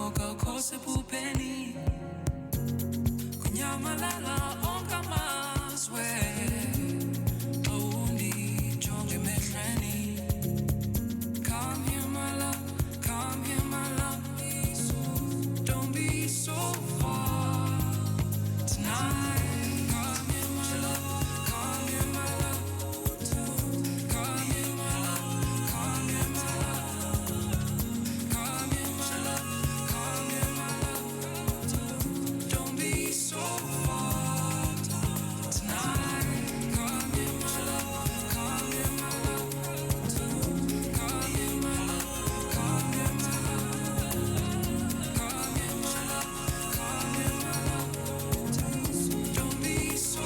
Ngoka kose pupeni Kunyamalala onka mazwe Awundi jonge mehleni Come here my love, come here my love Don't be so far tonight Come here my love, come here my love Come here my love, come here my love Come here my love, come here my love Don't be so far tonight Come here my love, come here my love Come here my love, come here my love Come here my love, come here my love Don't be so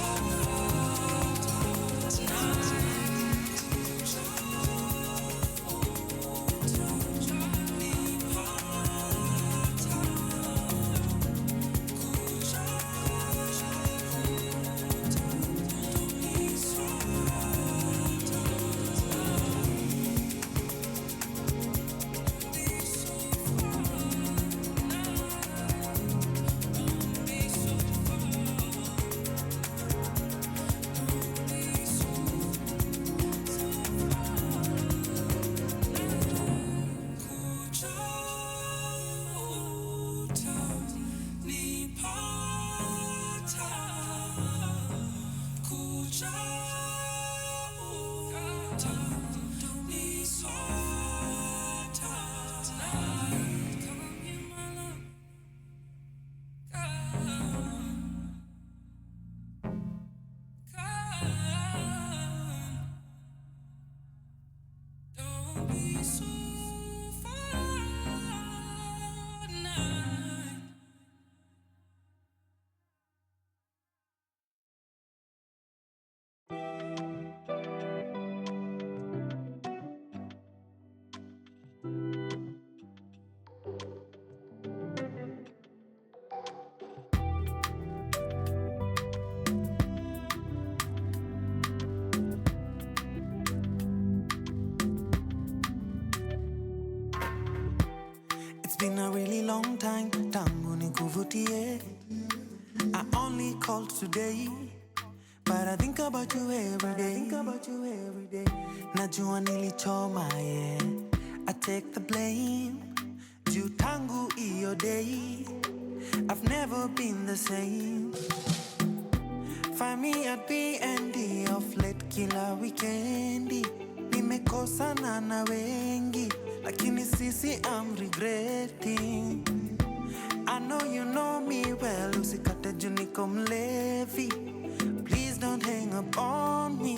far tonight It's been a really long time, tangu nikuvutie. I only called today, but I think about you every day. Najua nilichoma, yeah. I take the blame. Juu tangu iyo day, I've never been the same. Find me at B&D off late kila weekendi. Nimekosana na wengi, lakini sisi I'm regretting. I know you know me well, usikate juu niko mlevi. Please don't hang up on me,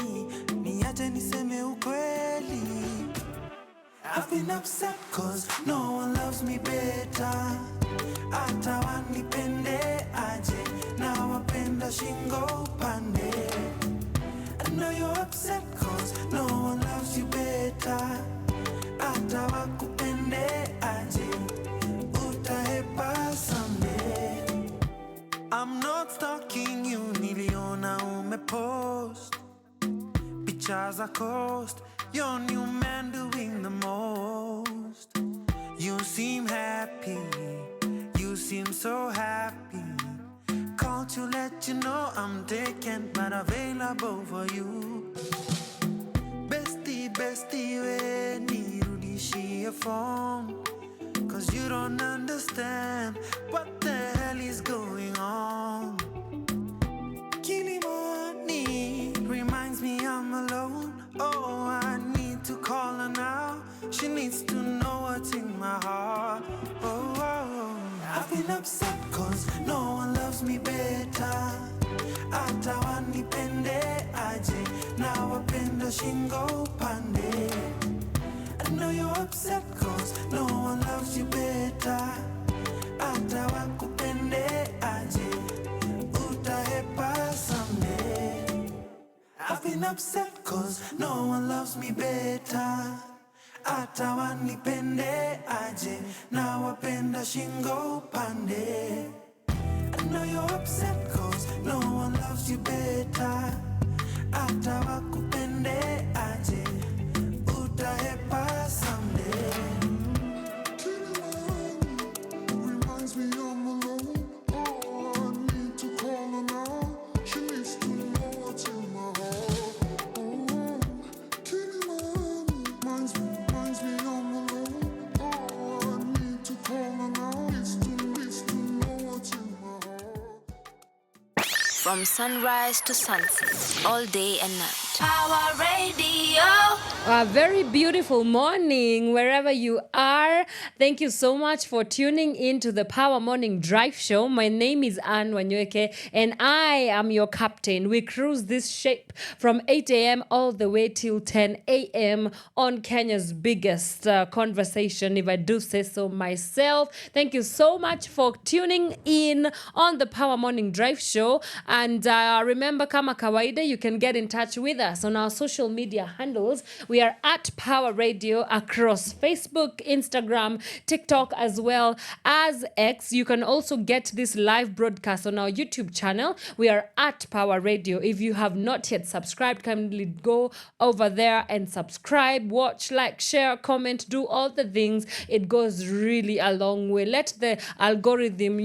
niache niseme ukweli. I've been upset cause no one loves me better. Hata wanipende aje, na wapenda shingo upande. I know you're upset cause no one loves you better. Hata wakupende aje, utahepa someday. I'm not stalking you, niliona umepost pictures are cost. Your new man doing the most. You seem happy, you seem so happy. Called to let you know I'm taken, but available for you. Bestie, bestie, we nirudishie phone. Cause you don't understand what the hell is going on. Kilimani reminds me I'm alone. Oh, I need to call her now. She needs to know what's in my heart. Oh, oh. I've been upset cause no one loves me better. Hata wanipende aje, na wapenda shingo upande. I know you're upset cause no one loves you better. Hata wakupende aje, utahepa someday. I've been upset cause no one loves me better. Hata wanipende aje, na wapenda shingo upande. I know you're upset cause no one loves you better. Hata wakupende aje, utahepa someday. From sunrise to sunset, all day and night. Power Radio. A very beautiful morning wherever you are. Thank you so much for tuning in to the Power Morning Drive Show. My name is Wanyoike and I am your captain. We cruise this ship from 8 a.m. all the way till 10 a.m. on Kenya's biggest conversation, if I do say so myself. Thank you so much for tuning in on the Power Morning Drive Show. And remember, kama kawaida, you can get in touch with us on our social media handles. We are at Power Radio across Facebook, Instagram, TikTok, as well as X. You can also get this live broadcast on our YouTube channel. We are at Power Radio. If you have not yet subscribed, kindly go over there and subscribe, watch, like, share, comment, do all the things. It goes really a long way. Let the algorithm,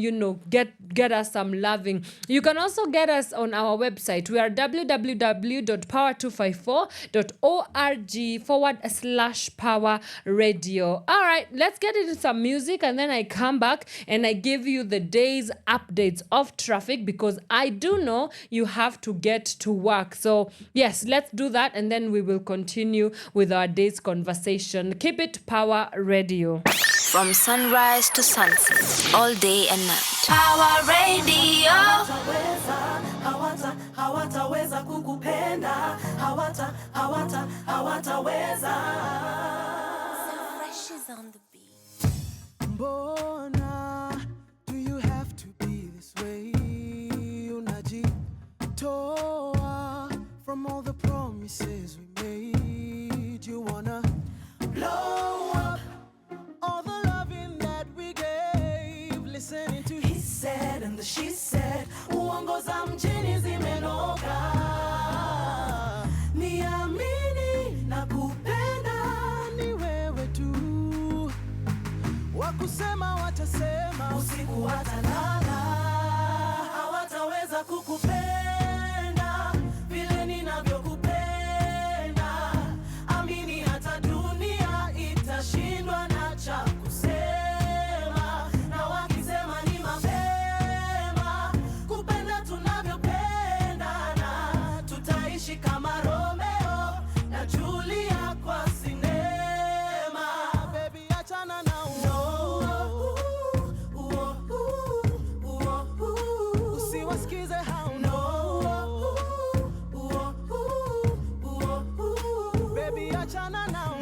get us some loving. You can also get us on our website. We are www.power254.org/Power Radio. All right, let's get into some music and then I come back and I give you the day's updates of traffic because I do know you have to get to work. So yes, let's do that and then we will continue with our day's conversation. Keep it Power Radio. From sunrise to sunset, all day and night. Power Radio. Hawataweza kukupenda, hawataweza. Fresh is on the beat. Mbona do you have to be this way? Unajitoa from all the promises we made. You wanna blow up all the loving that we gave. Listening to he said and the she said. Uongo za mjini zimenoga. Niamini na kupenda ni wewe tu. Wakusema watasema, usiku watalala. Hawataweza kukupenda vile ninavyokupenda. Amini hata dunia itashindwa na cha kusema. Na wakisema ni mapema kupenda tunavyopendana. Tutaishi kama Romeo na Julia kwa sinema. Baby, achana na usiwasikize hao. Baby, achana na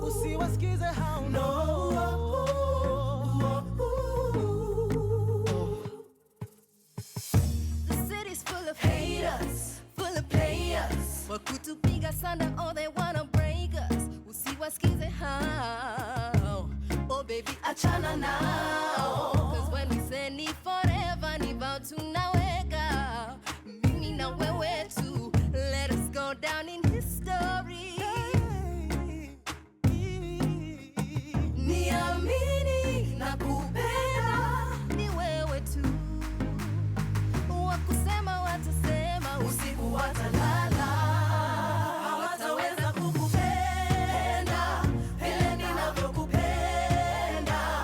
usiwasikize hao. The city's full of haters, full of players. Wakutupiga sana, oh they wanna break us. Usiwasikize hao. Oh baby, achana now. Cause when we say ni forever, ni vow tunaweka. Mimi na wewe tu. Let us go down in history. Niamini na kupenda ni wewe tu. Wakusema watasema, usiku watalala. Hawataweza kukupenda vile ninavyokupenda.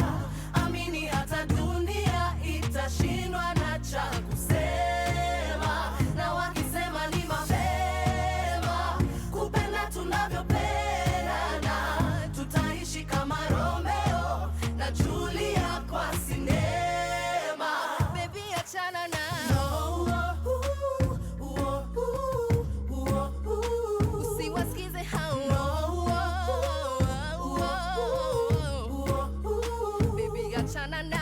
Amini hata dunia itashindwa na cha kusema. Na wakisema ni mapema kupenda tunavyopendana. Tutaishi kama Romeo na Julia kwa sinema. Baby, achana na usiwasikize hao. Baby, achana na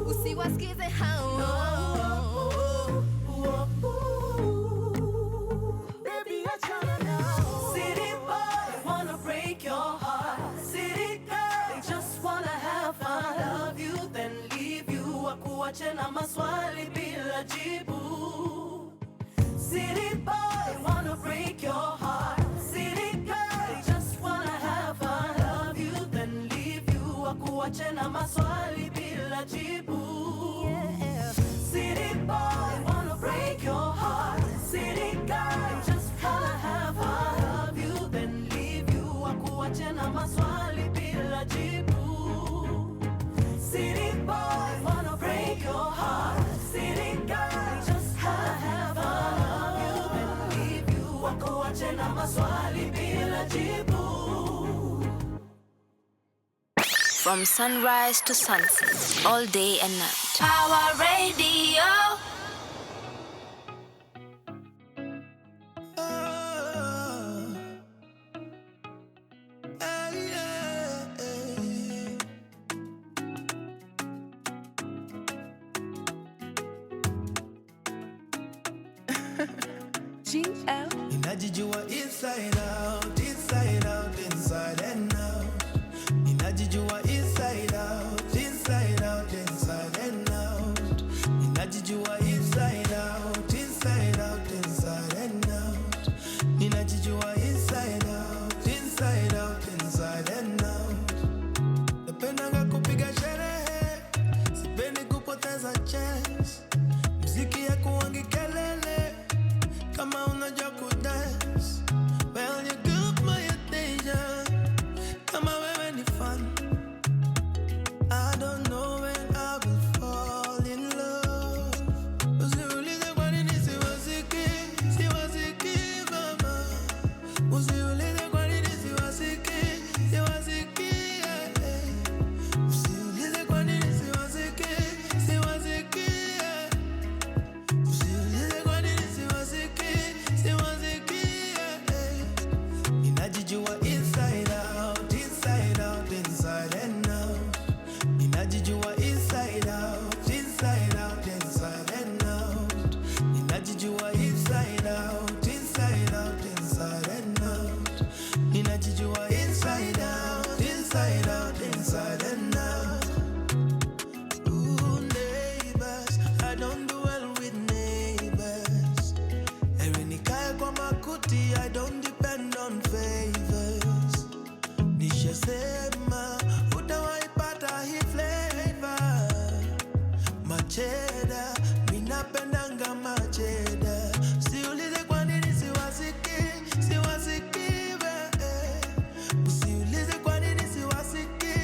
usiwasikize hao. Baby, achana na city boy wanna break your heart. City girl, they just wanna have fun. Love you then leave you. Wakuache na maswali bila jibu. City boy wanna break your heart. City girl, they just wanna have fun. Love you then leave you. Wakuache na maswali bila jibu. City boy wanna break your heart. City girl, just wanna have fun. Love you then leave you. Wakuache na maswali usiwache na maswali bila jibu. From sunrise to sunset, all day and night. Power Radio. Ninajijua inside out, inside out, inside and out. Ninajijua inside out, inside out, inside and out. Ninajijua inside out, inside out, inside and out. Ninajijua inside out, inside out, inside and out. Napenda kupiga sherehe, sipendi kupoteza chance. Muziki ya kuwangi kelele, kama unajua kudance, well you got my attention. Kama wewe ni fun, I don't know when I will fall in love. Usiulize kwa nini siwasiki, siwasiki mama. Usiulize kwa nini siwasiki, siwasiki Usiulize kwa nini siwasiki, siwasiki Usiulize kwa nini siwasiki, siwasiki Ninajijua inside out, inside out, inside and out. Ninajijua inside out, inside out, inside and out. Ninajijua inside out, inside out, inside and out. Ninajijua inside out, inside out, inside and out. Ooh, neighbors, I don't do well with neighbors. Ewe nikaya kwa makuti, I don't depend on favors. Nishasema, utawaipata hii flavor. Macheda, minapendanga macheda. Siulize kwa nini siwasiki, siwasiki Usiulize kwa nini siwasiki,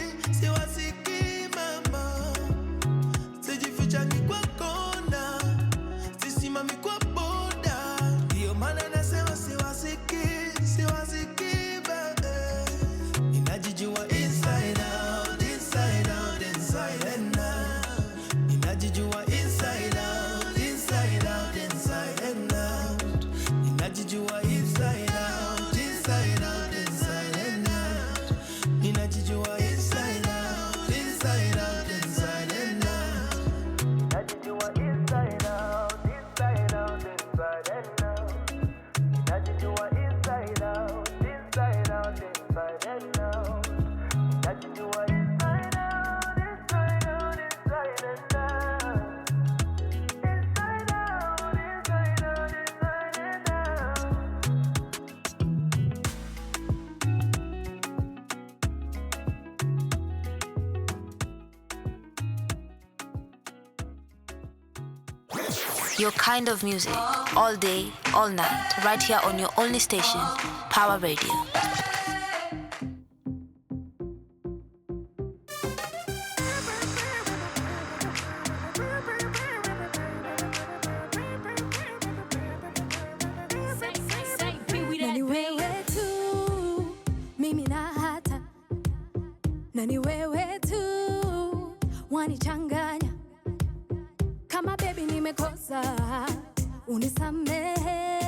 siwasiki mama. Sijifichangi kwa kona, sisimami kwa boda. Ndiyo maana nasema siwasiki, siwasiki Ninajijua inside out, inside out, inside and out. Ninajijua inside out, inside out, inside and out. Ninajijua inside out, inside out, inside and out. Ninajijua inside out, inside out, inside and out. Ninajijua inside out, inside out, inside and out. Ninajijua inside out, inside out, inside and out. Ninajijua inside out, inside out, inside and out. Inside out, inside out, inside and out. Your kind of music, all day, all night, right here on your only station, Power Radio. Nani wewe tu, mimi na hata. Nani wewe tu, wanichanganya. Kama baby nimekosa, unisamehe.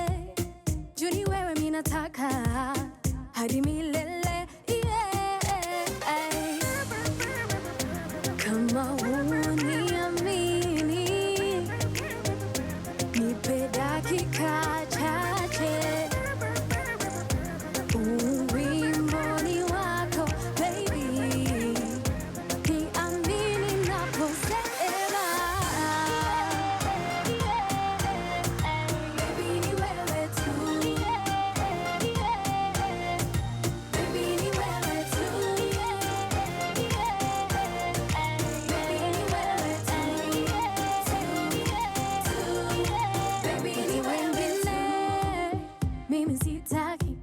Juu ni wewe mimi nataka, hadi milele, yeah. Kama uniamini, nipe dakika chache. Uwimboni wako, baby. Niamini naposema. Baby ni wewe tu. Baby ni wewe tu. Baby ni wewe tu. Baby ni wengine, mimi sitaki.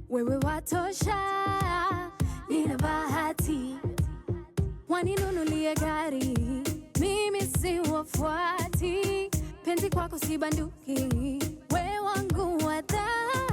Wewe watosha, nina bahati. Waninunulie gari, mimi si wafuati. Penzi kwako si banduki, we wangu wa dhati.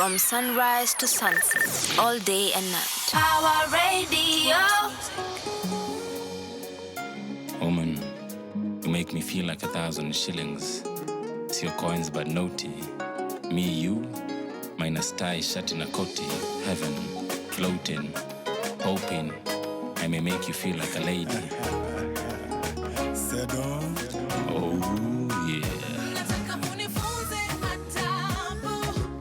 From sunrise to sunset, all day and night. Power Radio. Woman, you make me feel like 1,000 shillings. See your coins but naughty. Me, you, minus tie, shut in a coty. Heaven, floating, hoping I may make you feel like a lady. Oh yeah.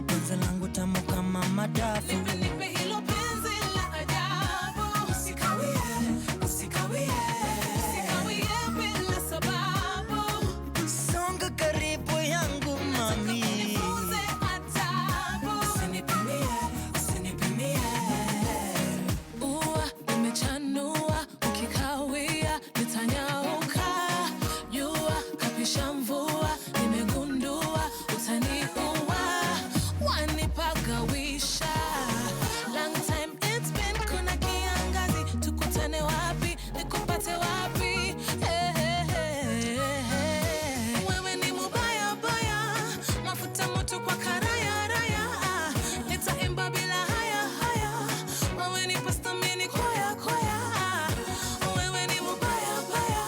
Penzi langu tamu kama madafu. Songa karibu yangu mami. Ua imechanua ukikawia nitanyauka. Jua kapisha mvua nimegundua utaniua. Wanipagawisha. Long time it's been kuna kiangazi. Tukutane wapi nikupate wapi? Wewe ni mubaya baya. Mafuta moto kwa karaya raya. Nitaimba bila haya haya. Wewe ni pasta mini koya koya. Wewe ni mubaya baya.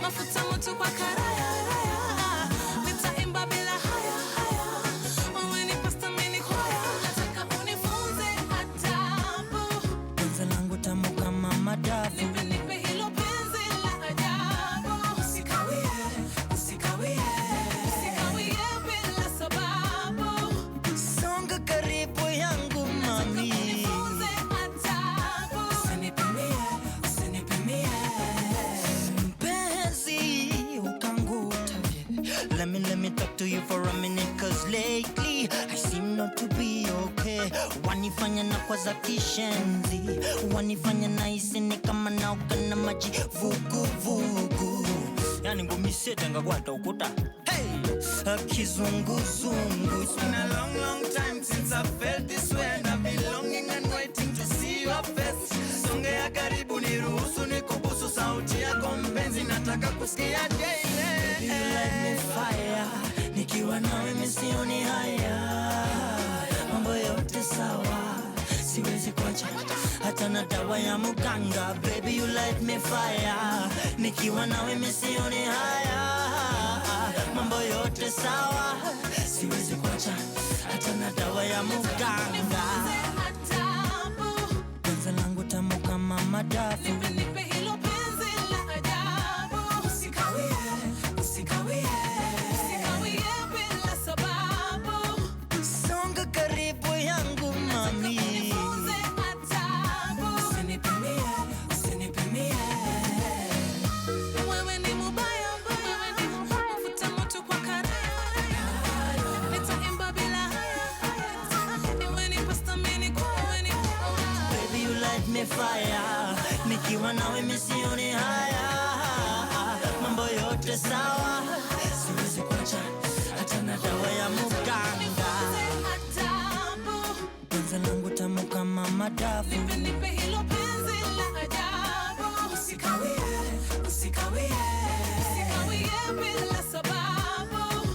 Mafuta moto kwa karaya raya. Nitaimba bila haya haya. Wewe ni pasta mini koya. Nataka unifunze adabu. Penzi langu tamu kama madafu. Nipe hilo penzi la ajabu. Usikawie, usikawie. Usikawie bila sababu. Songa karibu yangu mami. Nifunze adabu. Usinipimie. Mpenzi ukanguta. Let me talk to you for a minute, cause lately I seem not to be okay. Wanifanya na kwa za kishenzi. Wanifanya na isini kama naoga na maji vugu vugu. Yani ngumisete ngagwata ukuta. Hey! Kizunguzungu. It's been a long, long time since I felt this way, and I've been longing and waiting to see your face. Songea karibu niruhusu nikubusu, sauti yako mpenzi nataka kusikia daily. Baby, you light me fire. Nikiwa nawe mimi sioni haya. Mambo yote sawa. Siwezi kuacha hata na dawa ya muganga. Baby, you light me fire. Nikiwa nawe mimi sioni haya. Mambo yote sawa. Siwezi kuacha hata na dawa ya muganga. Penzi langu tamu kama madafu. Nipe hilo penzi la ajabu. Usikawie, usikawie. Usikawie bila sababu. Songa karibu yangu mami. Nifunze adabu. Usinipimie. Wewe ni mubaya baya. Mafuta moto kwa karaya. Nitaimba bila haya. Wewe ni pasta mini wewe ni Baby, you light me fire. Nikiwa nawe mimi sioni haya. Mambo yote sawa. Siwezi kuacha hata na dawa ya muganga. adabu. Penzi langu tamu kama madafu. Nipe hilo penzi la ajabu. Usikawie, usikawie. Usikawie bila sababu.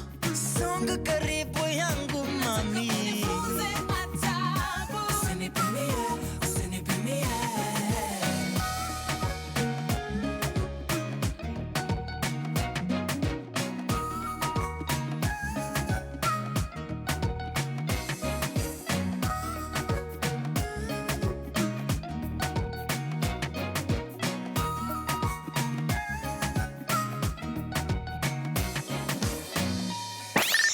Songa karibu yangu mami. Nifunze adabu. Usinipimie.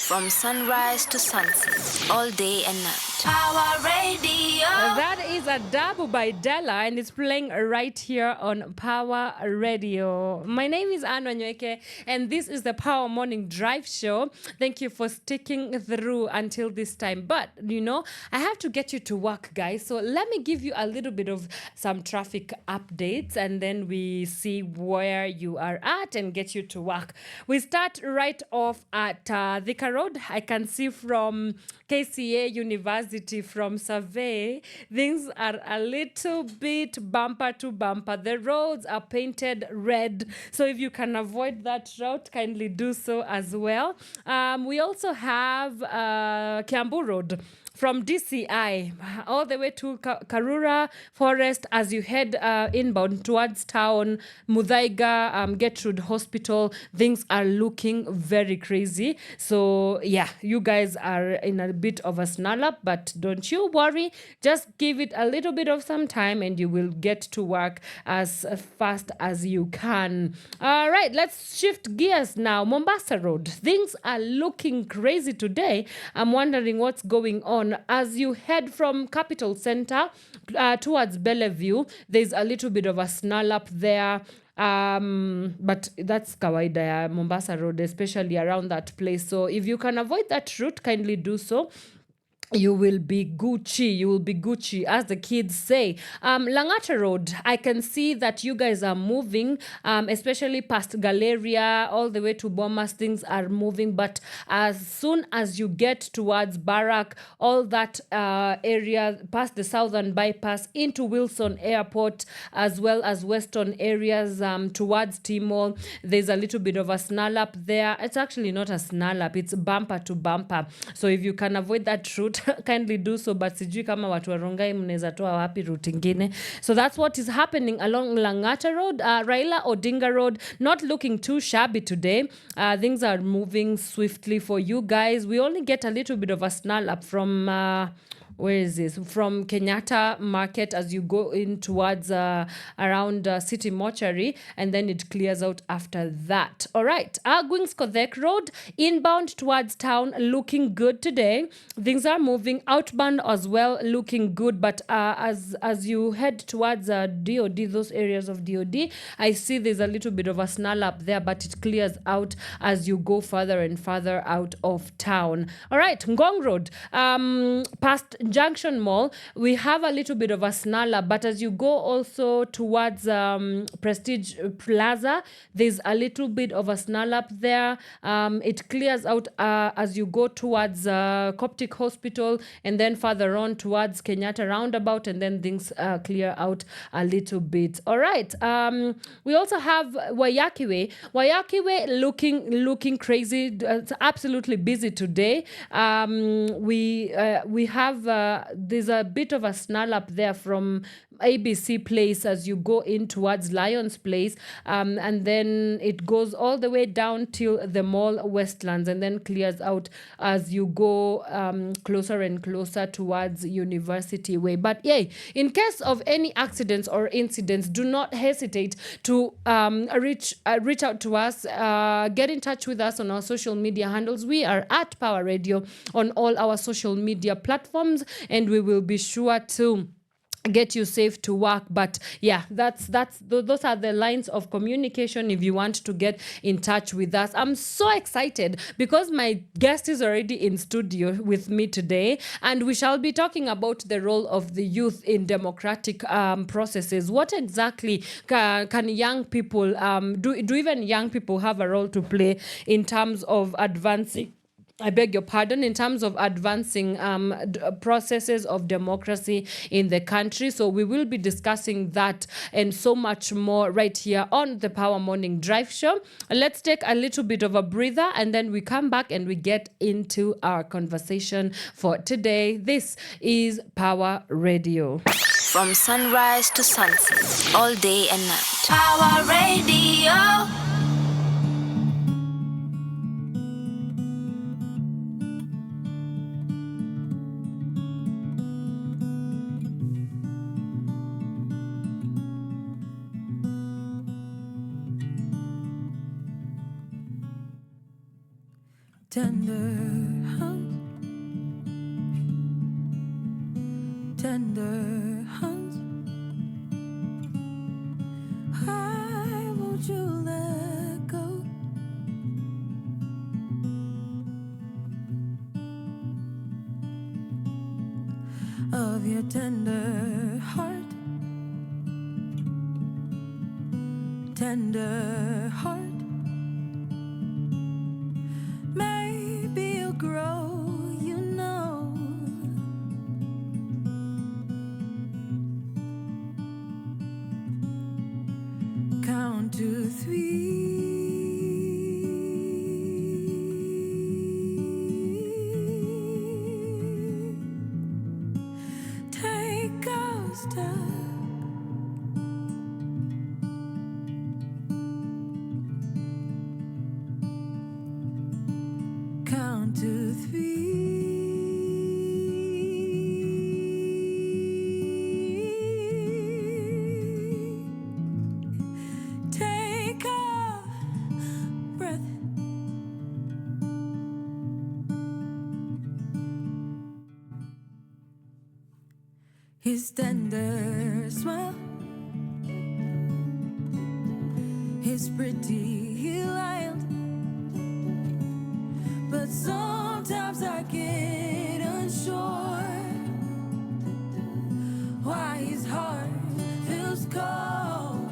From sunrise to sunset, all day and night. Power Radio. That is a dub by Della, and it's playing right here on Power Radio. My name is Wanyoike, and this is the Power Morning Drive Show. Thank you for sticking through until this time. But, I have to get you to work, guys. So let me give you a little bit of some traffic updates, and then we see where you are at and get you to work. We start right off at Thika Road. I can see from KCA University, from Survey, things are a little bit bumper to bumper. The roads are painted red. So if you can avoid that route, kindly do so as well. We also have Kiambu Road from DCI all the way to Karura Forest as you head inbound towards town, Muthaiga, Gertrude Hospital. Things are looking very crazy. So yeah, you guys are in a bit of a snarl up, but don't you worry. Just give it a little bit of some time and you will get to work as fast as you can. All right, let's shift gears now. Mombasa Road. Things are looking crazy today. I'm wondering what's going on. As you head from Capital Center towards Bellevue, there's a little bit of a snarl up there. But that's kawaida ya Mombasa Road, especially around that place. So if you can avoid that route, kindly do so. You will be Gucci, as the kids say. Langata Road, I can see that you guys are moving, especially past Galleria, all the way to Bomas, things are moving. But as soon as you get towards Barak, all that area, past the Southern Bypass, into Wilson Airport, as well as Western areas towards Timor, there's a little bit of a snarl up there. It's actually not a snarl up, it's bumper to bumper. So if you can avoid that route, kindly do so, but sijui kama watu wa Rongai mnaweza toa wapi route ingine. So that's what is happening along Langata Road. Raila Odinga Road, not looking too shabby today. Things are moving swiftly for you guys. We only get a little bit of a snarl up from where is this? From Kenyatta Market as you go in towards around City Mortuary, and then it clears out after that. All right. Gwings Kodhek Road, inbound towards town, looking good today. Things are moving outbound as well, looking good. But as you head towards DOD, those areas of DOD, I see there's a little bit of a snarl up there, but it clears out as you go further and further out of town. All right. Ngong Road, past Junction Mall, we have a little bit of a snarl up, but as you go also towards Prestige Plaza, there's a little bit of a snarl up there. It clears out as you go towards Coptic Hospital, and then further on towards Kenyatta Roundabout, and then things clear out a little bit. All right. We also have Wanyoike Way. Wanyoike Way looking crazy. It's absolutely busy today. We have there's a bit of a snarl up there from ABC Place as you go in towards Lions Place, and then it goes all the way down till the Mall Westlands, and then clears out as you go closer and closer towards University Way. But yeah, in case of any accidents or incidents, do not hesitate to reach out to us. Get in touch with us on our social media handles. We are at Power Radio on all our social media platforms, and we will be sure to get you safe to work. But yeah, those are the lines of communication if you want to get in touch with us. I'm so excited because my guest is already in studio with me today, and we shall be talking about the role of the youth in democratic processes. What exactly can young people do even young people have a role to play in terms of advancing, I beg your pardon, in terms of advancing processes of democracy in the country? So we will be discussing that and so much more right here on the Power Morning Drive Show. Let's take a little bit of a breather, and then we come back and we get into our conversation for today. This is Power Radio. From sunrise to sunset, all day and night. Power Radio. Tender hands, why won't you let go? Of your tender heart, maybe you'll grow, you know. Count to 3. stop. Count to 3. Take a breath. His tender smile, his pretty wild. But sometimes I get unsure why his heart feels cold.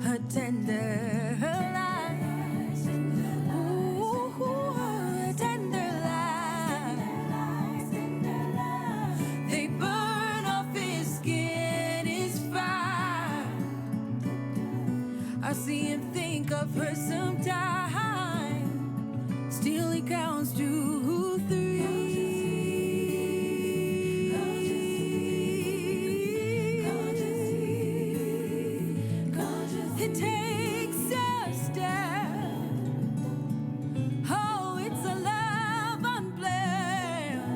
Her tender lies, ooh, her tender lies, they burn off his skin, his fire. I see him think of her sometimes. Still he counts 2, 3. It takes a step. Oh, it's a love unplanned.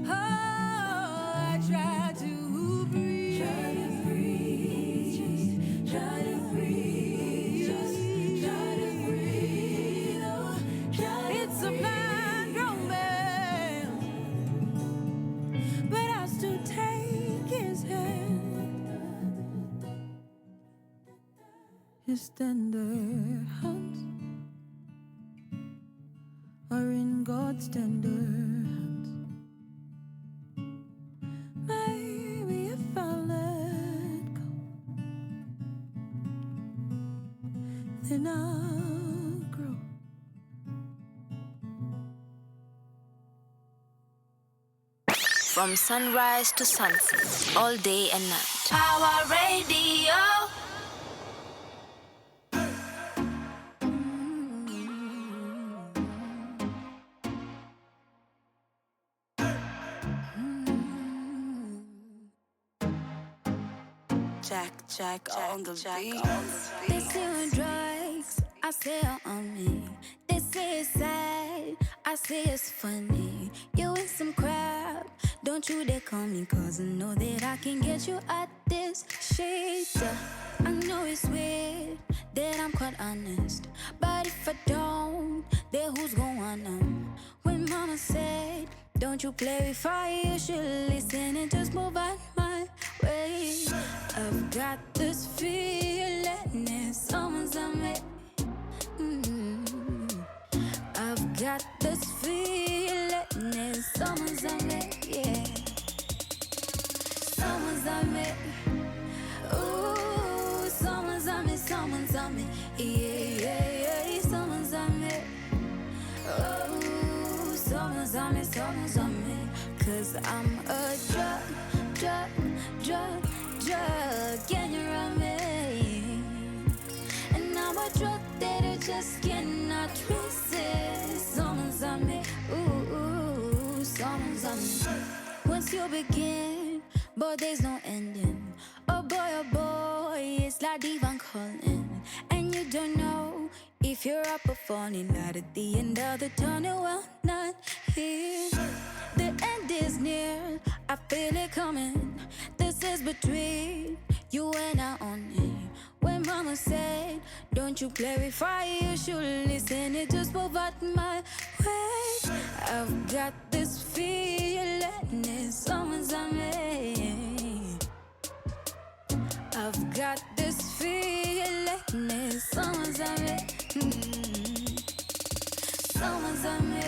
Oh, I try to breathe. Try to breathe. Try to breathe. It's a blind romance, but I still take his hand. His tender hands are in God's tender hands. Maybe if I let go, then I'll grow. From sunrise to sunset, all day and night. Power Radio. Jack on the beat. They say on drugs, I say on me. They say it's sad, I say it's funny. You in some crap, don't you dare call me, cause I know that I can get you out this shit. I know it's weird that I'm quite honest, but if I don't, then who's gonna know? When mama said, don't you play with fire, you should listen and just move out my way. I've got this feeling that someone's on me. I've got this feeling that someone's on me, yeah. Someone's on me. Ooh, someone's on me, someone's on me. Yeah, yeah, yeah, someone's on me. Oh, someone's on me, someone's on me. Cause I'm a drug, can you run me? And I'm a drug that I just cannot resist. Someone's on me, ooh, someone's on me. Once you begin, but there's no ending. Oh boy, it's like divine calling. And you don't know if you're up or falling. Light at the end of the tunnel, well, not here. The end is near, I feel it coming. This is between you and I only. When mama said, don't you play with fire, you should listen, it just move out my way. I've got this feeling that someone's on me. I've got this feeling that someone's on me. Someone's on me.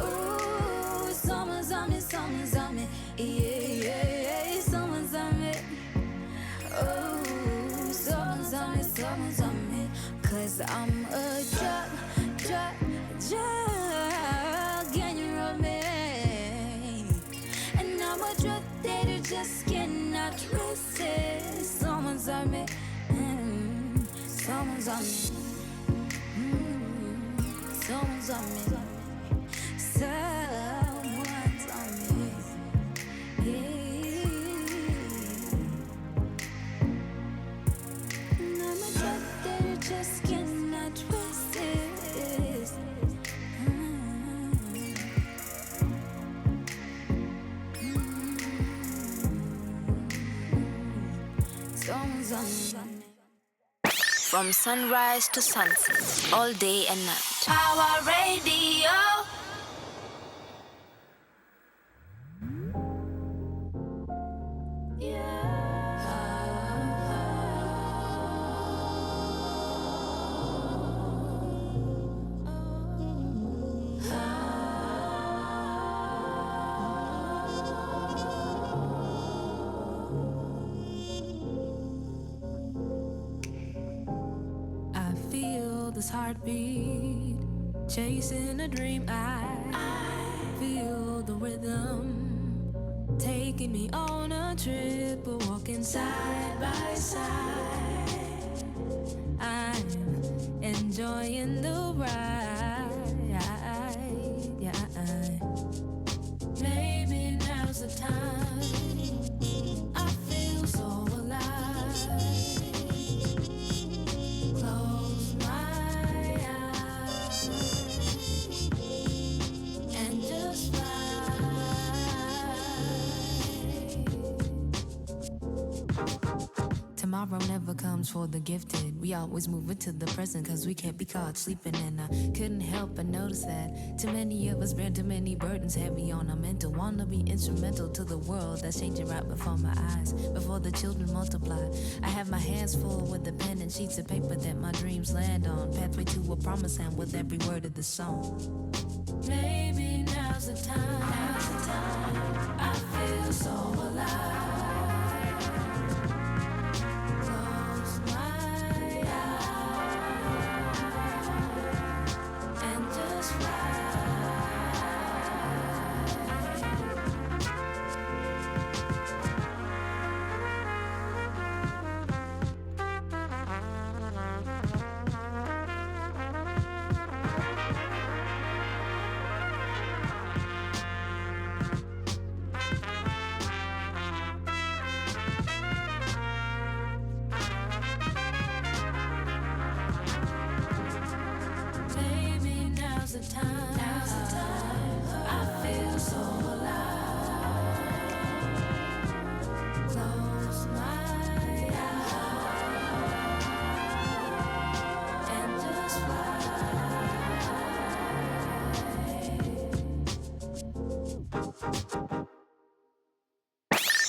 Ooh, someone's on me, someone's on me. Yeah, yeah, yeah, someone's on me. Oh, someone's on me, someone's on me. Cause I'm a drug, can you run me? And I'm a drug that you just cannot resist. Someone's on me, someone's on me. Someone's on me. Someone's on me. Yeah. From sunrise to sunset, all day and night. Power Radio. This heartbeat, chasing a dream. I feel the rhythm, taking me on a trip. We're walking side by side. I'm enjoying the ride. Yeah, maybe now's the time. I feel so alive. Close my tomorrow never comes for the gifted. We always move it to the present, cause we can't be caught sleeping. And I couldn't help but notice that too many of us bear too many burdens heavy on our mental. Wanna be instrumental to the world that's changing right before my eyes, before the children multiply. I have my hands full with the pen and sheets of paper that my dreams land on. Pathway to a promised land with every word of the song. Maybe now's the time. I feel so alive.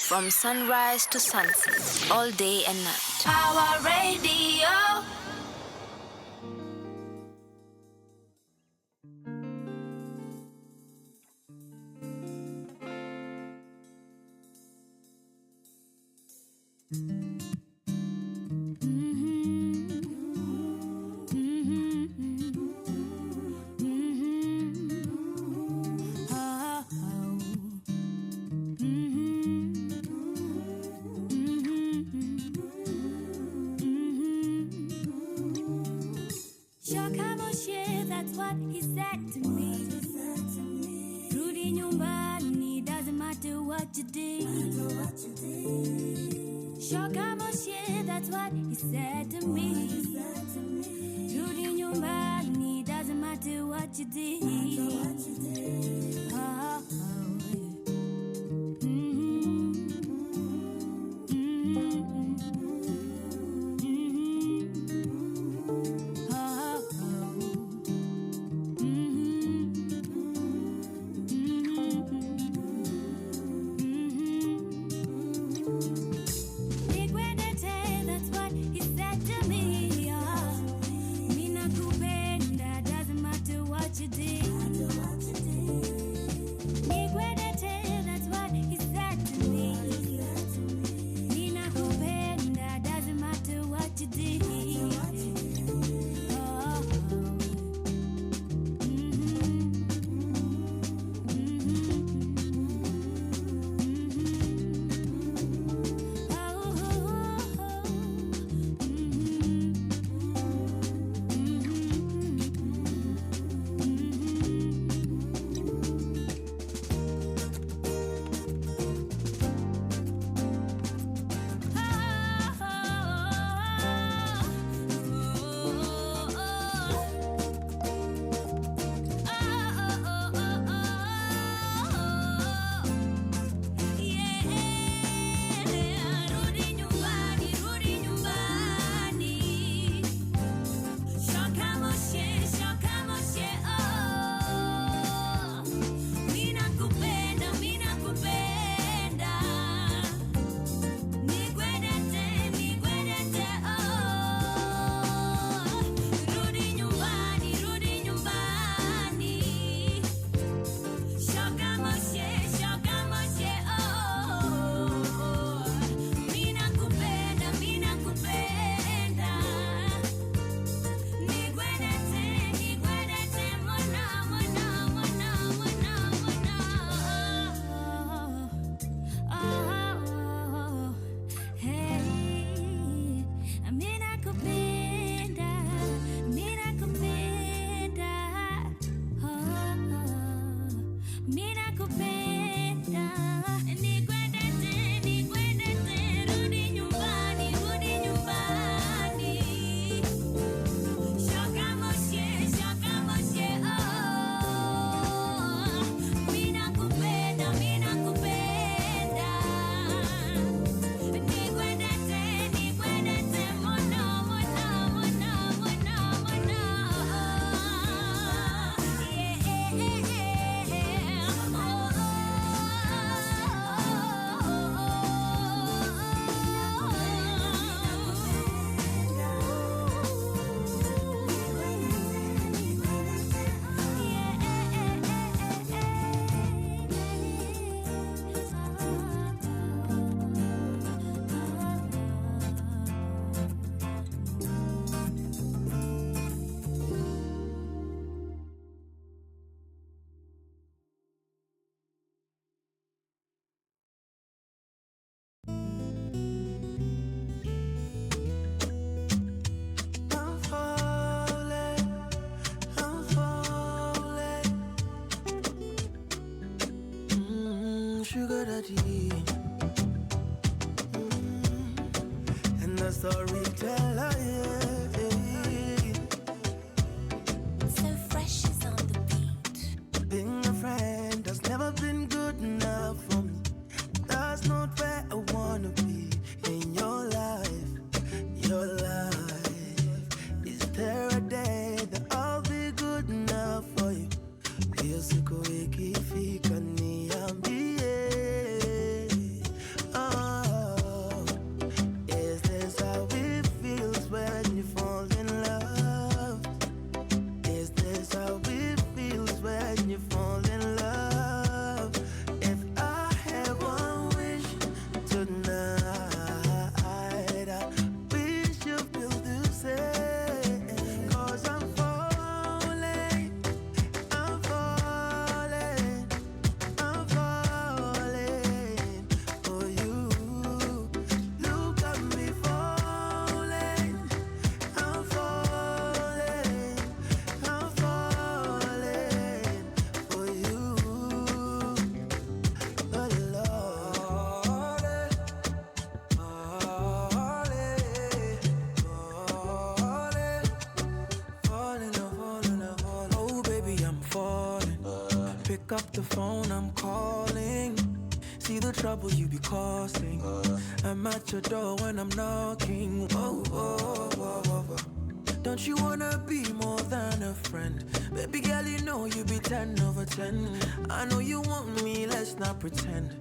From sunrise to sunset, all day and night. Power Radio. Sugar daddy, and the storyteller, yeah. So fresh is on the beat. Being a friend has never been good enough for me. That's not where I wanna be in your life. Your life. Is there a day that I'll be good enough for you? Siku ikifika niambie. Oh, is this how it feels when you fall in love? Is this how it feels when you fall in love? If I have one wish tonight, I wish you feel the same. 'Cause I'm falling, I'm falling, I'm falling for you. Look at me falling, I'm falling, I'm falling for you. Oh Lord, falling. Oh baby, I'm falling. Pick up the phone, I'm calling. See the trouble you be causing. I'm at your door when I'm knocking. Whoa, whoa, whoa, whoa, whoa. Don't you wanna be more than a friend? Baby girl, you know you be 10 over 10. I know you want me, let's not pretend.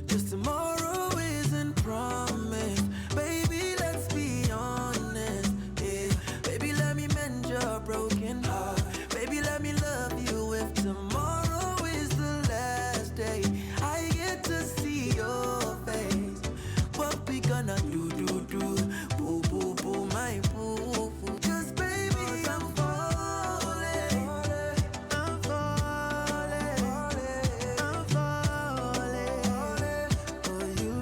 Just tomorrow isn't promised. Baby, let's be honest. Yeah. Baby, let me mend your broken heart. Baby, let me love you if tomorrow is the last day I get to see your face. What we gonna do, boo, boo, boo, my boo, boo. 'Cause baby, I'm falling, I'm falling, I'm falling for you.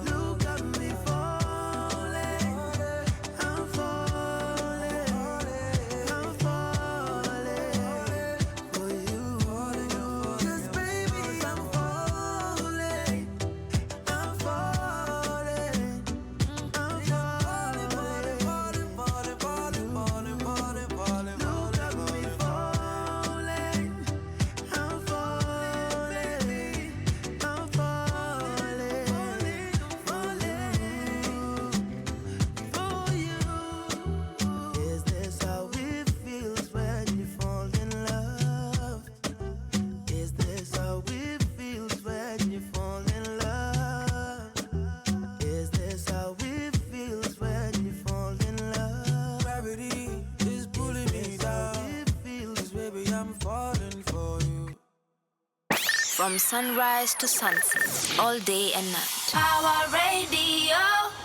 Look at me falling, I'm falling, I'm falling for you. 'Cause baby, I'm falling, I'm falling, I'm falling, falling. Look at me falling, I'm falling, I'm falling for you. Is this how it feels when you fall in love? Is this how it feels when you fall in love? Is this how it feels when you fall in love? Gravity is pulling me down. It feels, baby, I'm falling for you. From sunrise to sunset, all day and night. Power Radio.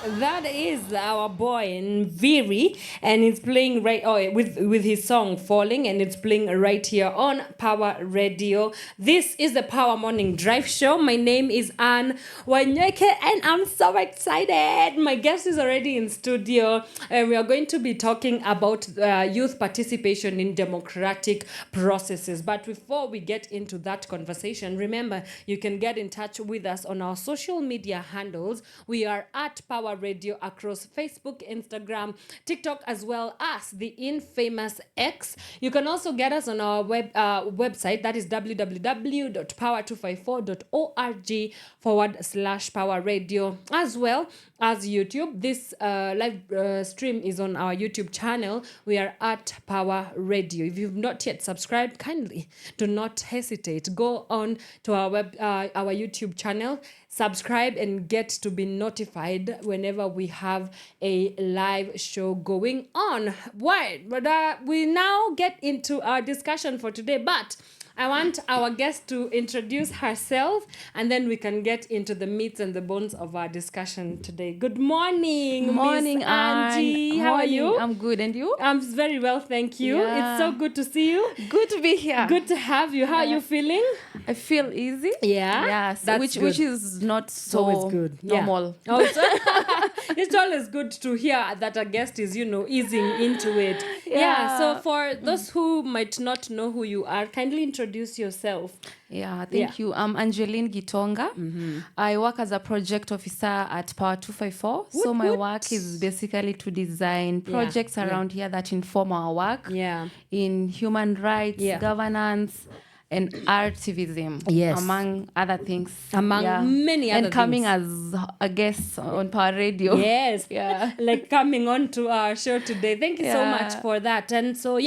That is our boy Nviri, and it's playing with his song "Falling," and it's playing right here on Power Radio. This is the Power Morning Drive Show. My name is Anne Wanyoike, and I'm so excited. My guest is already in studio, and we are going to be talking about youth participation in democratic processes. But before we get into that conversation, remember you can get in touch with us on our social media handles. We are at Power Radio across Facebook, Instagram, TikTok, as well as the infamous X. You can also get us on our website, that is www.power254.org/Power Radio, as well as YouTube. This live stream is on our YouTube channel. We are at Power Radio. If you've not yet subscribed, kindly do not hesitate. Go on to our YouTube channel, subscribe, and get to be notified whenever we have a live show going on. Right, but we now get into our discussion for today. But I want our guest to introduce herself, and then we can get into the meats and the bones of our discussion today. Good morning, Morning, Miss Angie. How are you? I'm good, and you? I'm very well, thank you. Yeah. It's so good to see you. Good to be here. Good to have you. How are you feeling? I feel easy. Yeah, Yes. that's Which good. is not so Always good. normal. Yeah. It's always good to hear that a guest is, easing into it. Yeah. So for those who might not know who you are, kindly introduce yourself. Yeah, thank you. I'm Angeline Gitonga. I work as a project officer at Power 254. So my work is basically to design projects around here that inform our work in human rights, governance, and activism, among other things. Many other things. And coming as a guest on Power Radio. Yes. Like coming on to our show today. Thank you so much for that. And so,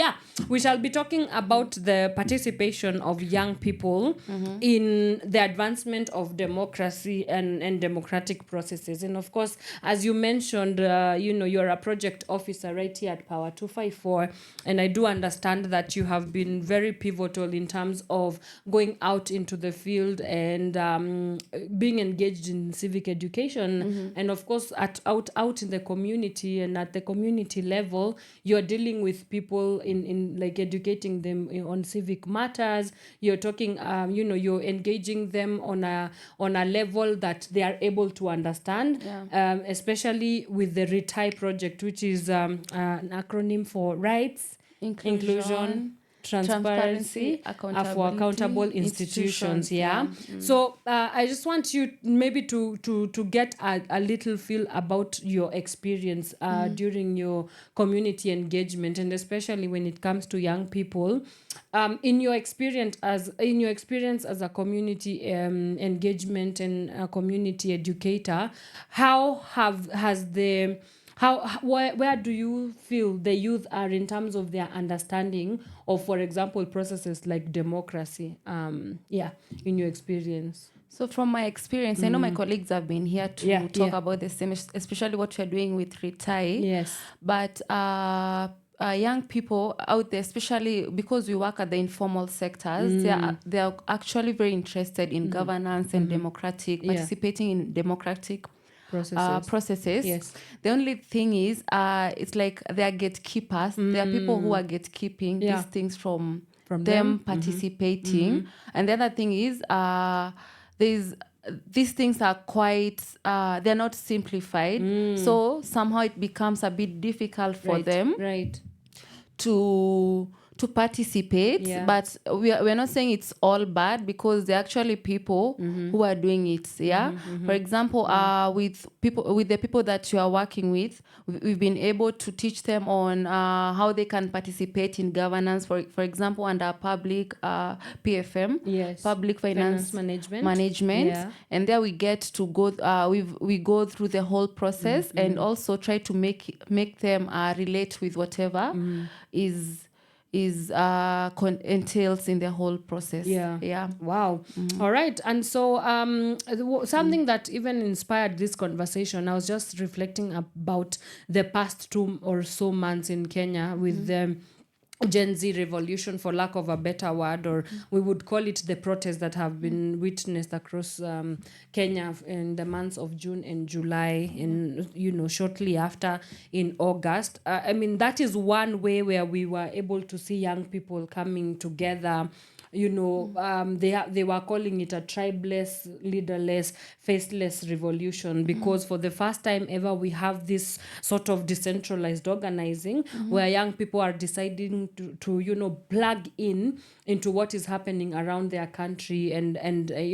we shall be talking about the participation of young people in the advancement of democracy and democratic processes. And of course, as you mentioned, you're a project officer right here at Power 254. And I do understand that you have been very pivotal in terms of going out into the field and being engaged in civic education, and of course out in the community, and at the community level you're dealing with people in like educating them on civic matters. You're talking you're engaging them on a level that they are able to understand, especially with the RETI project, which is an acronym for rights, inclusion, transparency for accountable institutions. So I just want you maybe to get a little feel about your experience during your community engagement, and especially when it comes to young people. In your experience as a community engagement and a community educator, where do you feel the youth are in terms of their understanding of, for example, processes like democracy? In your experience. So from my experience, I know my colleagues have been here to talk about the same, especially what we're doing with RETI. Yes. But young people out there, especially because we work at the informal sectors, they are actually very interested in governance and participating in democratic processes. Yes. The only thing is, it's like they are gatekeepers. There are people who are gatekeeping these things from them participating. And the other thing is, these things are quite, they're not simplified. So somehow it becomes a bit difficult for them to participate, but we're not saying it's all bad, because they're actually people who are doing it. For example, with the people that you are working with, we've been able to teach them on how they can participate in governance. For example, under public PFM, public finance management, and there we get to go. We go through the whole process and also try to make them relate with whatever entails in the whole process. Wow. All right. And so something that even inspired this conversation, I was just reflecting about the past 2 or so months in Kenya with the Gen Z revolution, for lack of a better word, or we would call it the protests that have been witnessed across Kenya in the months of June and July, and shortly after in August. I mean, that is one way where we were able to see young people coming together. They were calling it a tribeless, leaderless, faceless revolution, because for the first time ever we have this sort of decentralized organizing where young people are deciding to plug into what is happening around their country, and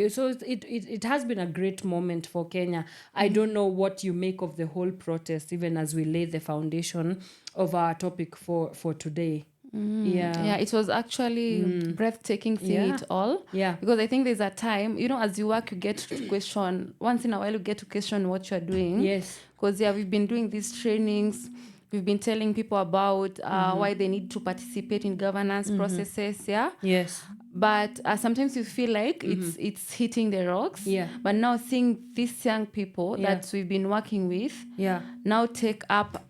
so it has been a great moment for Kenya. I don't know what you make of the whole protest, even as we lay the foundation of our topic for today. Yeah, it was actually breathtaking seeing it all. Yeah. Because I think there's a time, as you work, you get to question, once in a while, you get to question what you're doing. Yes. Because, we've been doing these trainings. We've been telling people about why they need to participate in governance processes. Yeah. Yes. But sometimes you feel like it's hitting the rocks. Yeah. But now seeing these young people that we've been working with now take up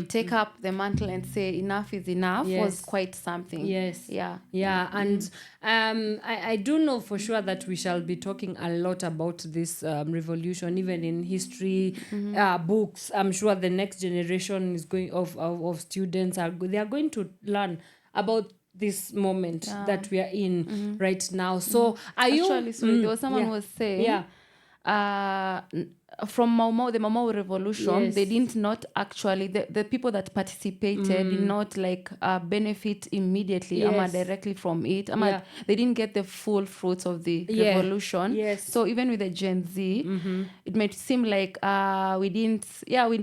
take up the mantle and say enough is enough was quite something. Yes. Yeah. Yeah. And I do know for sure that we shall be talking a lot about this revolution, even in history books. I'm sure the next generation is going of students they are going to learn about this moment that we are in right now. So are you actually sorry, there was someone who was saying from the Mau revolution, they did not actually, the people that participated did not benefit immediately directly from it. They didn't get the full fruits of the revolution. Yes. So even with the Gen Z, it might seem like we didn't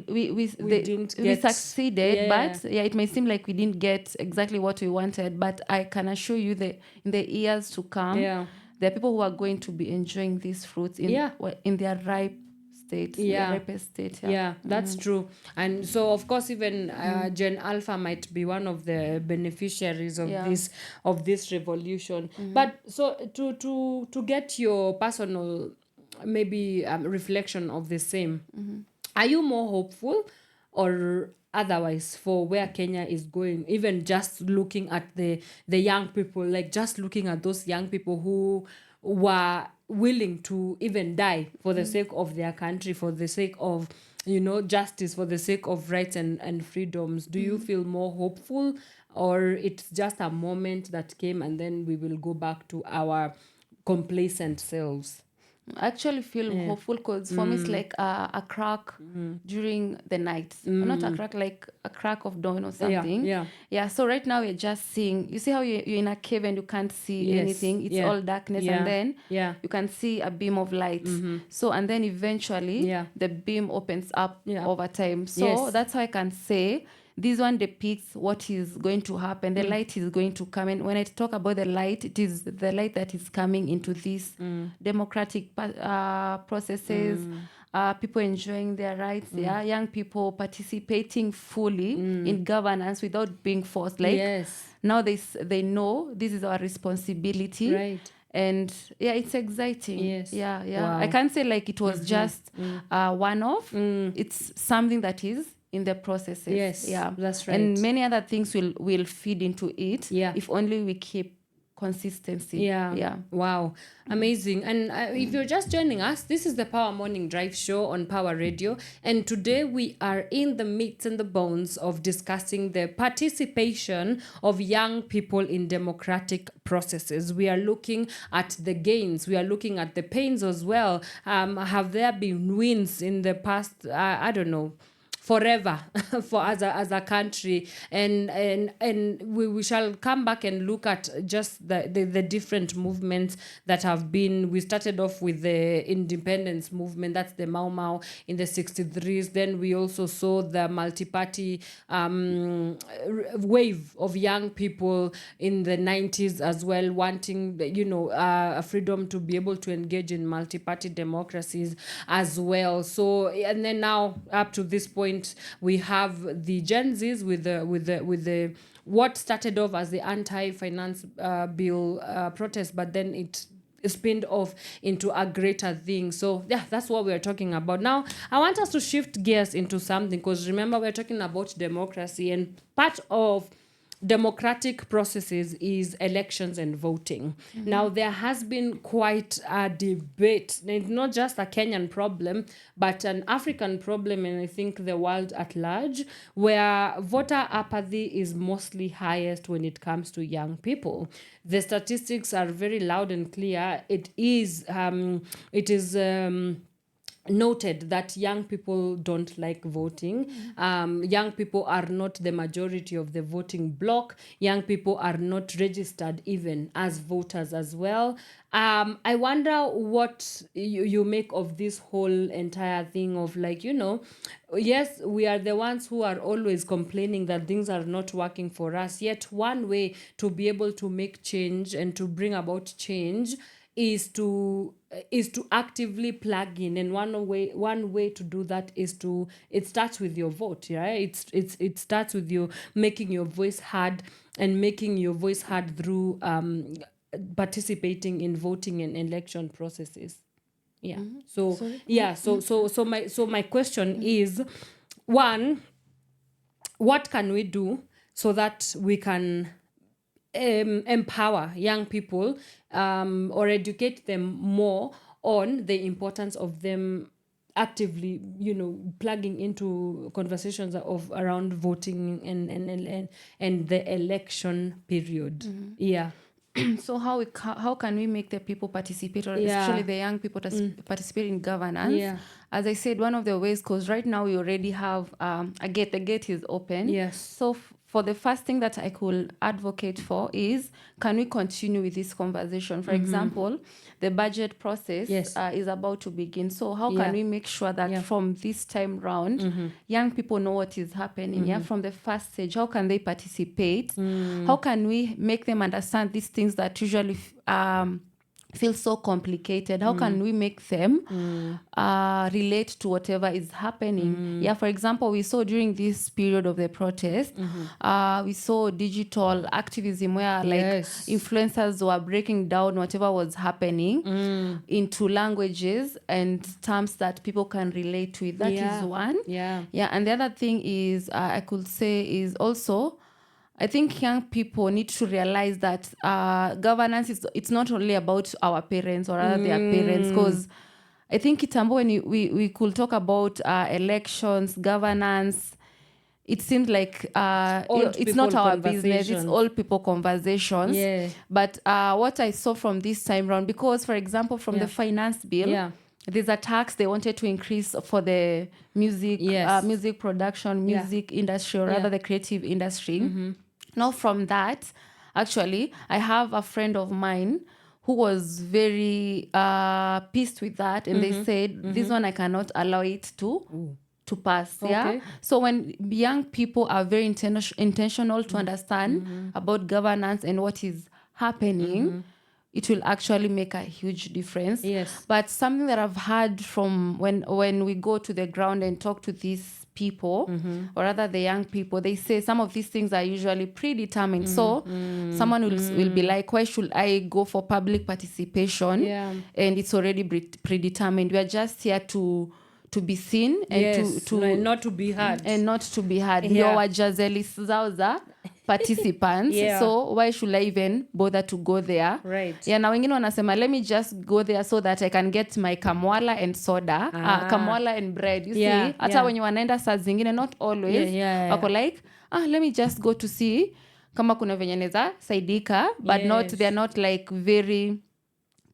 we succeeded, but it may seem like we didn't get exactly what we wanted. But I can assure you that in the years to come, there are people who are going to be enjoying these fruits in their ripe state, their ripest state. Yeah, that's true. And so, of course, even Gen Alpha might be one of the beneficiaries of this revolution. But so to get your personal maybe reflection of the same, are you more hopeful or otherwise for where Kenya is going, even just looking at the young people, like just looking at those young people who were willing to even die for the sake of their country, for the sake of justice, for the sake of rights and freedoms? Do you feel more hopeful, or it's just a moment that came and then we will go back to our complacent selves? I actually feel hopeful because for me it's like a crack during the night. Not a crack, like a crack of dawn or something. Yeah. So right now we're just seeing, you see how you're in a cave and you can't see anything. It's all darkness, and then you can see a beam of light. So and then eventually the beam opens up over time. So that's how I can say this one depicts what is going to happen. The light is going to come. And when I talk about the light, it is the light that is coming into these democratic processes, people enjoying their rights, young people participating fully in governance without being forced. Now they know this is our responsibility. Right. And it's exciting. Yes. Wow. I can't say like it was just one-off. It's something that is in the processes. Yes, that's right. And many other things will feed into it if only we keep consistency. Wow, amazing. And if you're just joining us, this is the Power Morning Drive Show on Power Radio, and today we are in the meats and the bones of discussing the participation of young people in democratic processes. We are looking at the gains, we are looking at the pains as well. Have there been wins in the past? I don't know, forever for as a country, and we shall come back and look at just the different movements that have been. We started off with the independence movement, that's the Mau Mau in the 63s. Then we also saw the multi-party wave of young people in the 90s as well, wanting a freedom to be able to engage in multi-party democracies as well. So, and then now up to this point, we have the Gen Zs with the what started off as the anti-finance bill protest, but then it spinned off into a greater thing. So that's what we're talking about. Now, I want us to shift gears into something, because remember, we're talking about democracy, and part of democratic processes is elections and voting. Now, there has been quite a debate. It's not just a Kenyan problem, but an African problem, and I think the world at large, where voter apathy is mostly highest when it comes to young people. The statistics are very loud and clear. It is noted that young people don't like voting. Young people are not the majority of the voting bloc. Young people are not registered even as voters as well. I wonder what you make of this whole entire thing of like, yes, we are the ones who are always complaining that things are not working for us. Yet one way to be able to make change and to bring about change is to actively plug in, and one way to do that is it starts with your vote, right? It starts with you making your voice heard, and making your voice heard through participating in voting and election processes. So my question is, one, what can we do so that we can empower young people or educate them more on the importance of them actively, plugging into conversations of around voting and the election period. So how can we make the people participate, or especially the young people participate in governance? As I said, one of the ways, because right now we already have the gate is open. So for the first thing that I could advocate for is, can we continue with this conversation? For example, the budget process is about to begin. So how can we make sure that from this time round, young people know what is happening? From the first stage, how can they participate? How can we make them understand these things that usually feel so complicated? How can we make them relate to whatever is happening? For example, we saw during this period of the protest, we saw digital activism where influencers were breaking down whatever was happening into languages and terms that people can relate with. That is one. And the other thing is, I could say, is also, I think young people need to realize that governance it's not only about our parents or rather their parents, because I think Kitambo, when we could talk about elections, governance, it seems like it's not our business, it's all people conversations. But what I saw from this time round, because for example from the finance bill, there's a tax they wanted to increase for the music music production, music industry, or rather the creative industry. Now from that, actually, I have a friend of mine who was very pissed with that, and they said, this one I cannot allow it to pass. So when young people are very intentional to understand about governance and what is happening, it will actually make a huge difference. But something that I've heard from when we go to the ground and talk to these people, or rather the young people, they say some of these things are usually predetermined. So someone will be like, why should I go for public participation? And it's already predetermined. We are just here to be seen and to not to be heard. And not to be heard. Ndio wajazeli zao za participants. So why should I even bother to go there? Na wengine wanasema, let me just go there so that I can get my kamwala and soda, kamwala and bread. You see, hata wenye wanaenda saa zingine, not always, wako like, let me just go to see kama kuna venye neza saidika, but they're not like very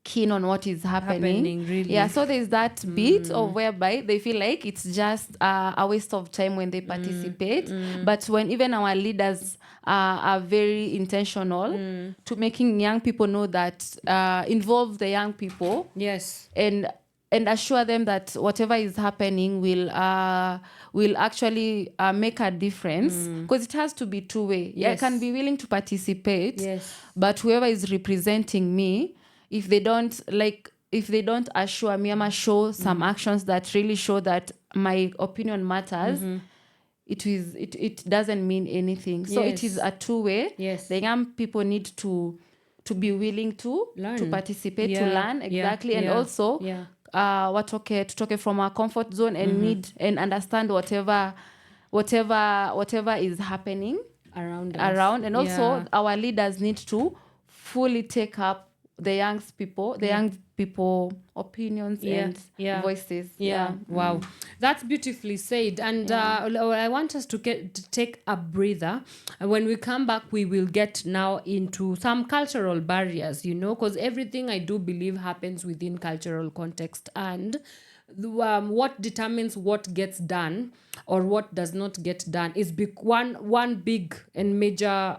keen on what is happening really. So there's that bit of whereby they feel like it's just a waste of time when they participate. But when even our leaders are very intentional to making young people know that, involve the young people, and assure them that whatever is happening will actually make a difference, because it has to be two-way. I can be willing to participate, but whoever is representing me, if they don't assure me, I'ma show some actions that really show that my opinion matters, it doesn't mean anything. So it is a two-way. The young people need to be willing to learn, to participate, to learn, and also watoke from our comfort zone and need and understand whatever is happening around us. And also our leaders need to fully take up the young people opinions and voices. Wow, that's beautifully said. And I want us to take a breather. When we come back, we will get now into some cultural barriers, because everything I do believe happens within cultural context, and what determines what gets done or what does not get done is one big and major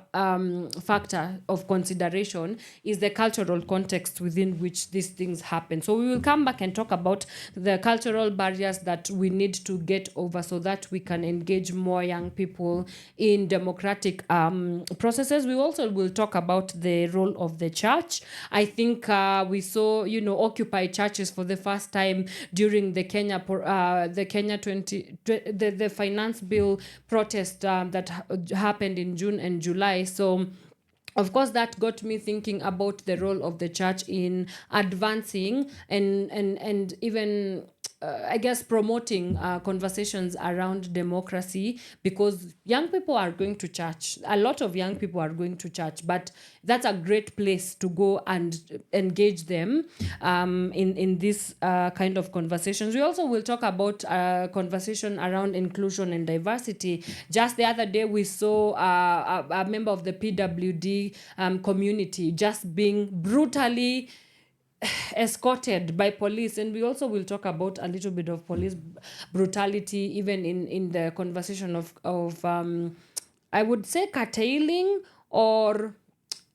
factor of consideration is the cultural context within which these things happen. So we will come back and talk about the cultural barriers that we need to get over so that we can engage more young people in democratic processes. We also will talk about the role of the church. I think we saw, Occupy churches for the first time during the Kenya 20 the finance bill protest that happened in June and July. So of course that got me thinking about the role of the church in advancing and even I guess promoting conversations around democracy, because young people are going to church. A lot of young people are going to church, but that's a great place to go and engage them in this kind of conversations. We also will talk about conversation around inclusion and diversity. Just the other day, we saw a member of the PWD community just being brutally escorted by police, and we also will talk about a little bit of police brutality even in the conversation of I would say curtailing, or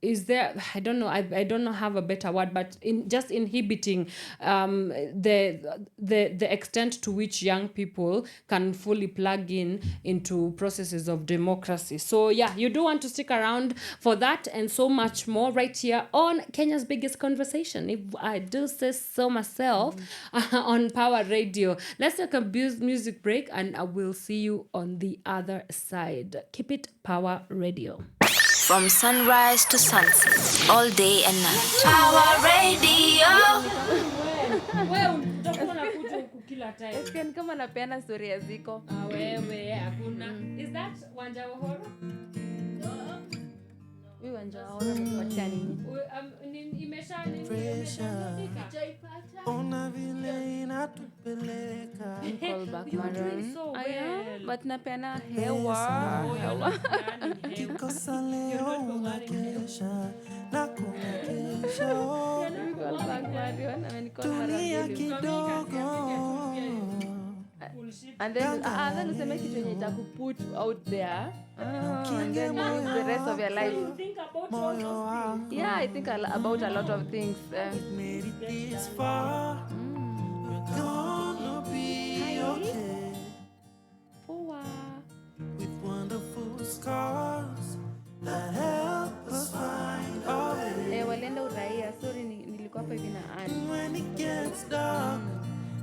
is there, I don't know, I don't know, have a better word, but in just inhibiting the extent to which young people can fully plug into processes of democracy. So yeah, you do want to stick around for that and so much more right here on Kenya's biggest conversation, if I do say so myself, on Power Radio. Let's take a music break and I will see you on the other side. Keep it Power Radio. From sunrise to sunset, all day and night. Power Radio. Kama napeana story ya ziko. Wewe hakuna. Is that Wanja Wahoro? Wewe Wanja Wahoro unapatia nini? Imesha nini? Ona vile inatupeleka. Call back Maron. So well. But napeana hewa. Kikosa leo unakesha na kuna kesho. Call back Maron. Tulia kidogo. And then useme kitu yenye itakuput out there. And then the rest of your life. Yeah, I think about a lot of things. Made it this far. We're gonna be okay. Pawa. With wonderful scars that help us find our way. Walienda uraia. Sorry, nilikuwa hapa hivi na Anne. When it gets dark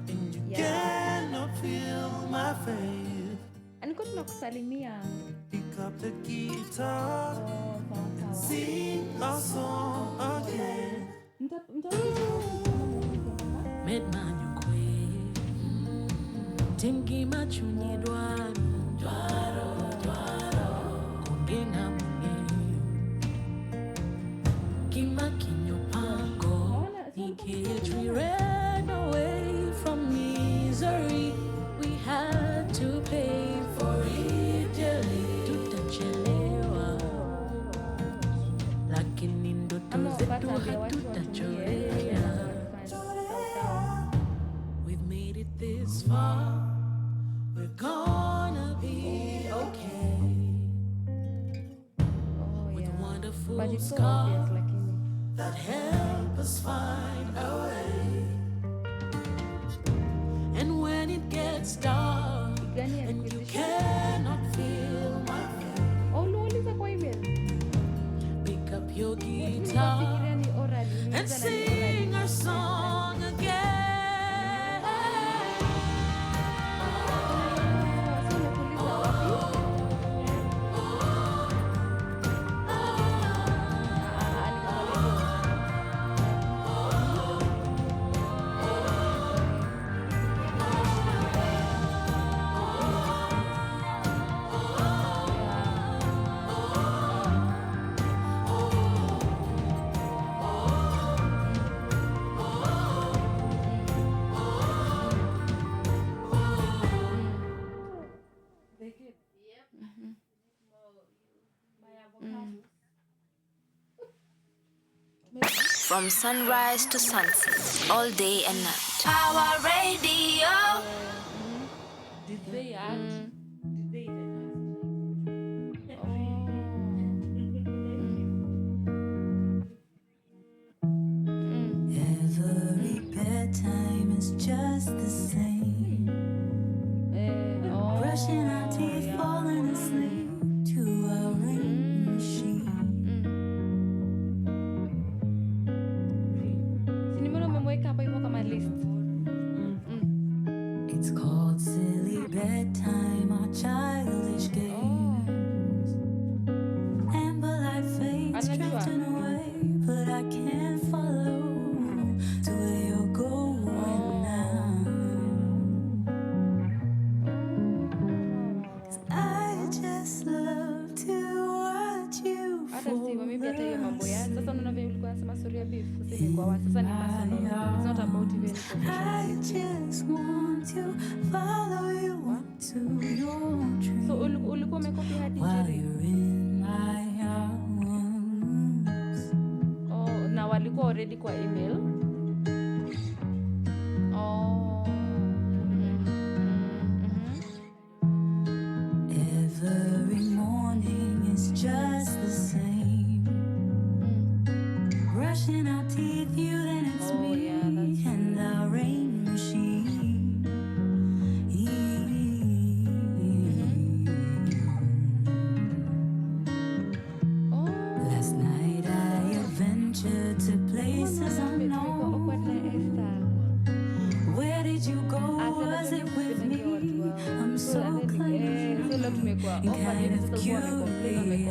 and you cannot feel my faith, Aniko tunakusalimia. pick up the guitar, sing a song again. Wanyoike Tingi machuni dwaro Kungena mungeyo Kima kinyo pango Nikech we ran away from misery. We had to pay for it dearly. Tutachelewa Lakini ndoto zetu hatutachorea. We've made it this far. We're gonna be okay. With wonderful scars that help us find our way. And when it gets dark and you cannot feel my face, pick up your guitar and sing our song again. From sunrise to sunset, all day and night. Power Radio. Did they add? Did they even Every bedtime is just the same. Brushing our teeth, falling asleep to our rain machine. It's called silly bedtime, our childish games. Amber light fades, drifting away, but I can't follow to where you're going now. 'Cause I just love to watch you Hata si maybe hata hiyo mambo ya fall sasa unaona vile ulikuwa unasema story ya beef usije kwa watu sasa ni personal, it's not about even I professional. just want to follow you into your dreams. So ulikuwa umekopi hadi While Jerry? you're in my arms. Oh, na walikuwa already kwa email. Oh. Every morning is just the same. Brushing our teeth, you then it's Oh, me yeah, that's and our rain machine. Oh. Last night I adventured to places unknown. Where did you go? Was it with me? I'm so clean So leo tumekuwa and offer kind hivi of sasa kwa wamecomplain.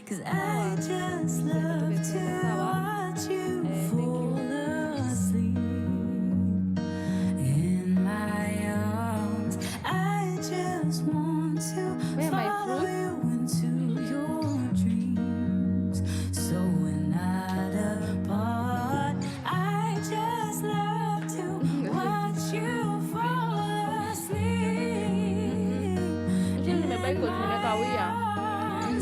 Cause I just love to watch you fall asleep in my arms. I just want to Where my follow fruit? you into your dreams. So we're not apart. I just love to watch you fall asleep. Actually nimebaki kwa nimekawia. I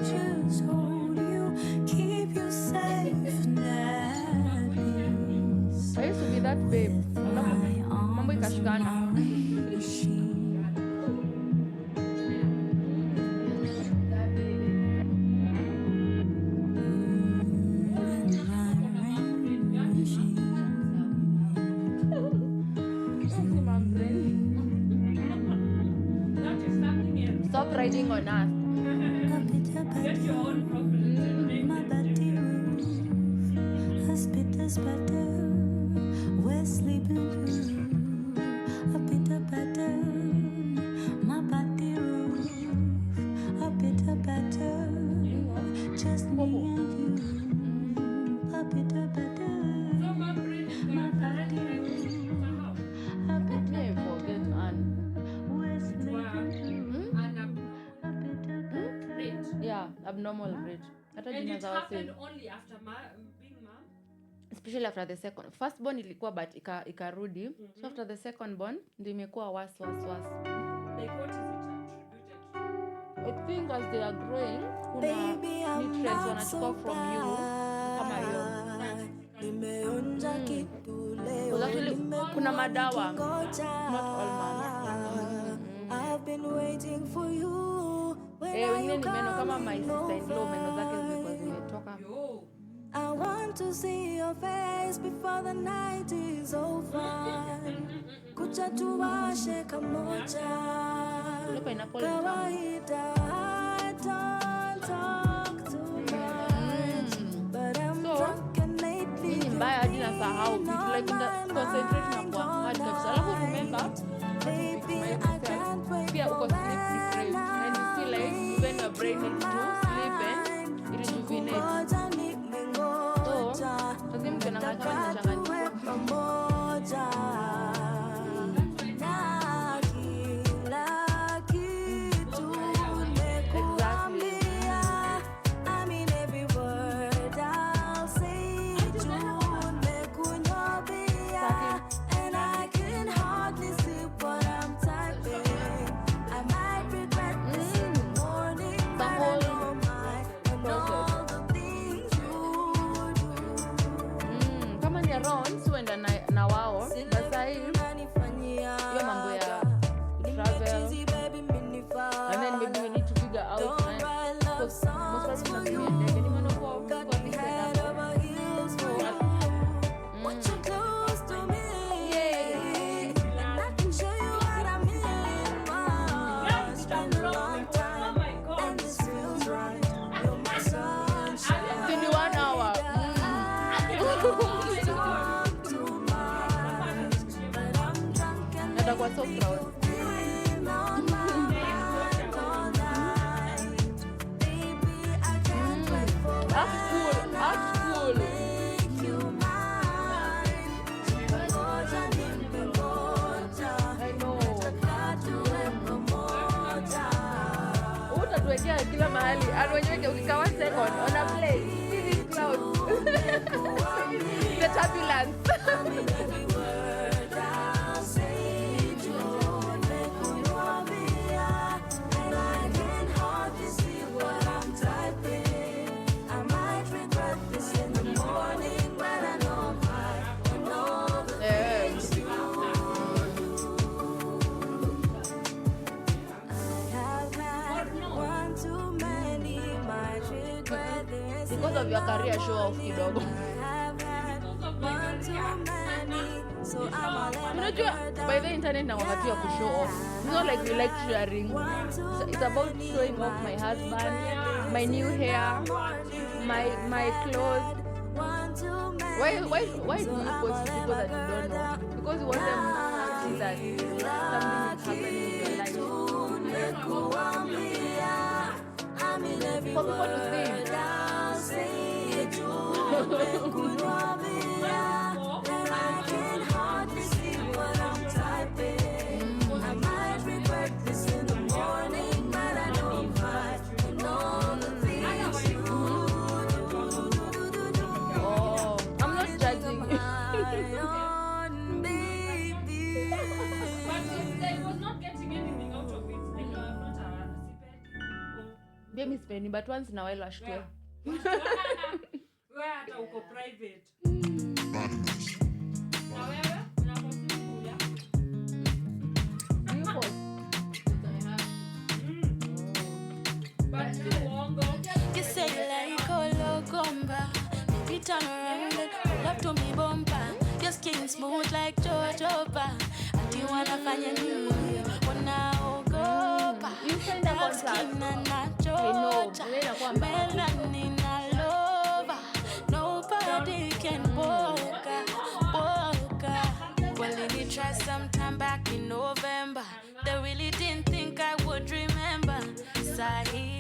just hold you, keep you safe and at peace. I used to be that babe. My Mambo arms ikashikana. and my machine. Stop riding on us. Get your own problem. My body roof, hospital's better. We're sleeping through a bit of better. My body roof, a bit of better. Just me and you, a bit of better. My body roof, a bit Me, I forget Anne. we're sleeping through a bit of better. Yeah, abnormal rate. Hata And jina it za happened wasee. only after being mom. Especially after the second. First born ilikuwa but ikarudi. So after the second born ndio imekuwa worse. Like what is it attributed to? I think as they are growing, kuna Baby, I'm nutrients not wanachukua so from you kama hiyo. Nimeonja kitu leo, Because actually kuna madawa. nikingoja. Not all moms. I've been waiting for you. When are Wengine you ni meno kama my coming sister-in-law meno zake over? zimekuwa zimetoka. Yo. I want to see your face before the night is over. Kucha tuwashe kamoja. Ile pineapple ni tamu. Kawaida, I don't talk too much, but I'm So, drunk and lately Hii ni mbaya hadi nasahau vitu like concentrate na kwa hard kabisa. Alafu remember, baby, I can't wait pia uko for sleep deprived and you feel like even your brain needs to sleep and rejuvenate. Ngoja nimengoja, Lazima mkiona kama nataka inachanganyika. tuwe pamoja. Na kila kitu nimekuambia kama ni around suenda na wao sasa hiyo mambo ya travel and then maybe we need to figure out because most probably I'm so proud. Act cool. I know. Utatuwekea kila mahali. Wanyoike ukikawa second on a plane. See these clouds. The turbulence. Because of your career show off kidogo. By the internet now have to show off. It's not like we like sharing. So it's about showing off my husband, my new hair, my clothes. Why do you post people that you don't know? Because you want them to see that something is happening in your life. For people to see. I'm not judging. Baby spending, but once in a while wash clear. Wewe hata uko private. Na wewe unaposti kuja. You post. But you won't go. You say you like all gomba. Baby turn around and pull up to me bumper. Your skin smooth like jojoba. Do you wanna find a new wanna ogopa? You find a Dark contract. skin and not I know. Georgia. Melanin all over. Nobody can boca. Well, let me try sometime back in November. They really didn't think I would remember. Sahi,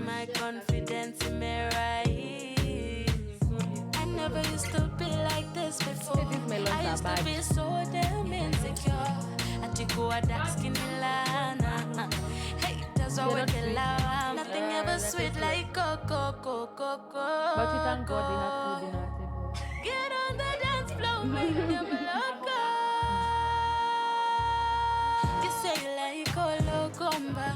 my confidence in me rise. I never used to be like this before. I used to be so damn insecure. I took a dark skin lana. Haters always get loud. Nothing ever sweet like coco. But we thank God we have food in our table. Get on the dance floor, make them loco. You say you like all gomba.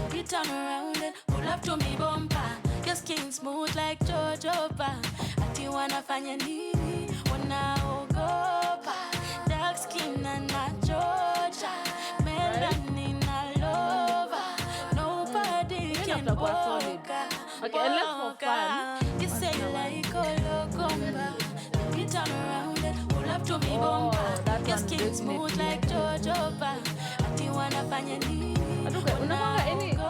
Baby turn around and pull up to me bumper. Your skin smooth like jojoba. Ati wanafanya nini? Wanaogopa. Dark skin and not Georgia. Melanin all over. Nobody can walk. Okay, and let's for fun. You say you like all gomba. You turn around and pull up to me bumper. that Your one skin breaks me smooth free. like jojoba. Ati wanafanya nini? Unaona hiyo.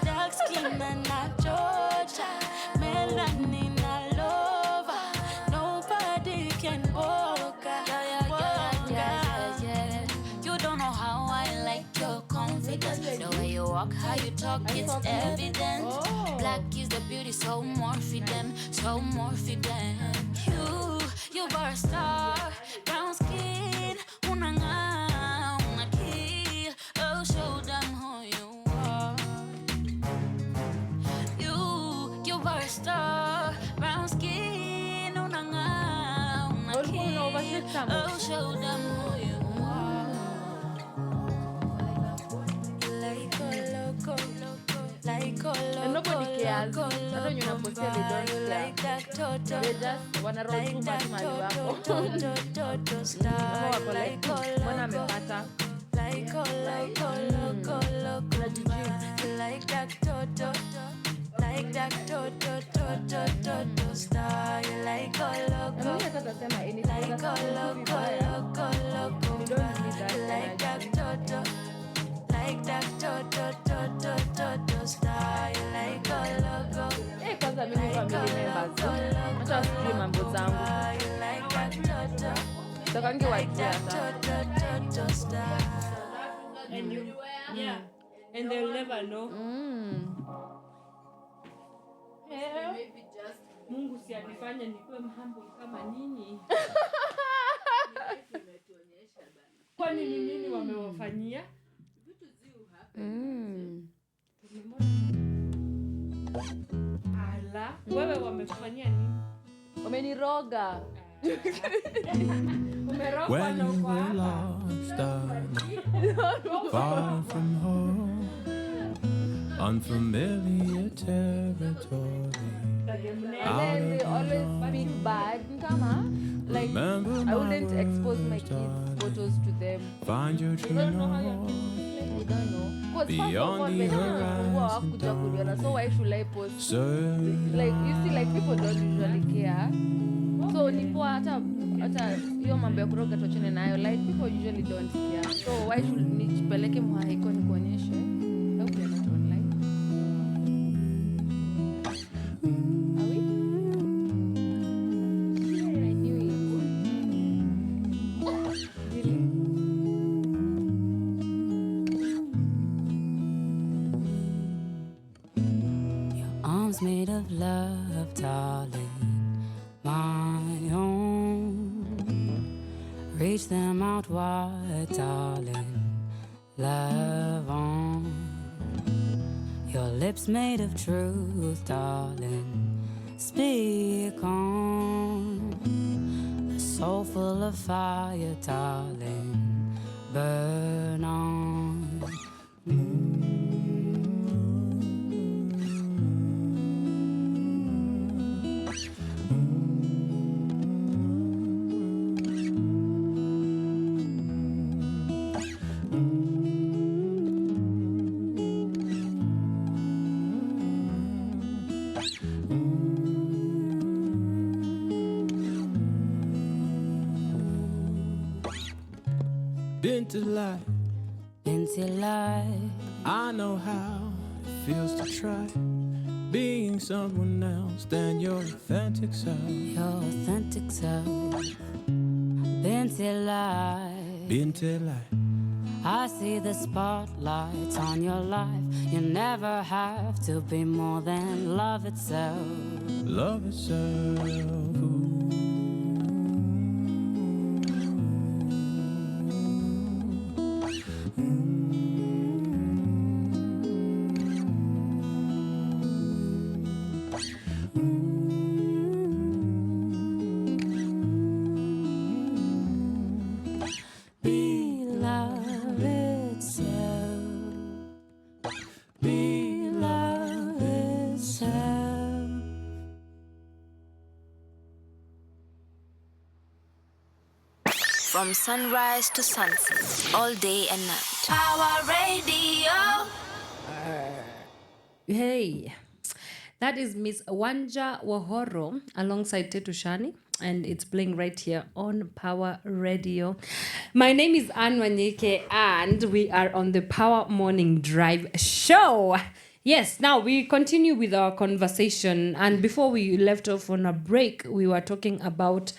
Dark skin and not Georgia. Melanin all over. Nobody can walk. You don't know how I like your confidence. The way you walk, how you talk, it's evident. Black is the beauty, so more for them, so more for them. You are a star, brown skin, unanga, una kill. Oh, show them who you are. You are a star, brown skin, unanga, una kill. Oh, show them who you are. Like a loco, like a loco. And nobody cares. I don't know. they don't You like that toto. they just wanaroll too much mali wako. Toto style. You like Mbona loco. amepata? Like loco, loco, loco. You like that toto. Like that toto, toto, toto style. You like loco. Mimi hata tasema anything. Like loco, loco, loco. You don't need that You like that energy. toto. Like that toto, toto, toto style. You like loco. Kwanza mimi family members. Hata sijui mambo zangu. You like that toto. Takangi wajua hata. Toto style. And you, yeah, and they'll never know. Mungu si alifanya nikuwe mhambo kama nyinyi. Kwani ni nini wamewafanyia? Ala, wewe wamekufanyia nini? Wameniroga. Umerogwa When na you uko were hapa. lost and far from home, unfamiliar territory. And then they always speak bad. Kama, like, Remember I wouldn't my expose my words, kids' darling. photos to them. Find your true north. We don't know. Because first of all, Beyond the when horizon, hawakuja kuniona, so why should I post? Search Like, you see, like, people don't usually care. So ni poa hata hiyo mambo ya kuroga tuachane nayo, like people usually don't care. So why should nijipeleke mhaiko nikuonyeshe? Hope you're not online. Are we? Yeah, I knew it. Arms made of love, darling, my own. Reach them out wide, darling, love on. Your lips made of truth, darling, speak on. A soul full of fire, darling, burn on. been to life. Into life, I know how it feels to try being someone else than your authentic self. your authentic self. Been till life, Been to life. I see the spotlight on your life. You never have to be more than love itself. Love itself. Ooh. Be love itself. Be love itself. From sunrise to sunset, all day and night. Power Radio. Hey, that is Miss Wanja Wahoro alongside Tetu Shani, and it's playing right here on Power Radio. My name is Wanyoike, and we are on the Power Morning Drive show. Yes, now we continue with our conversation, and before we left off on a break, we were talking about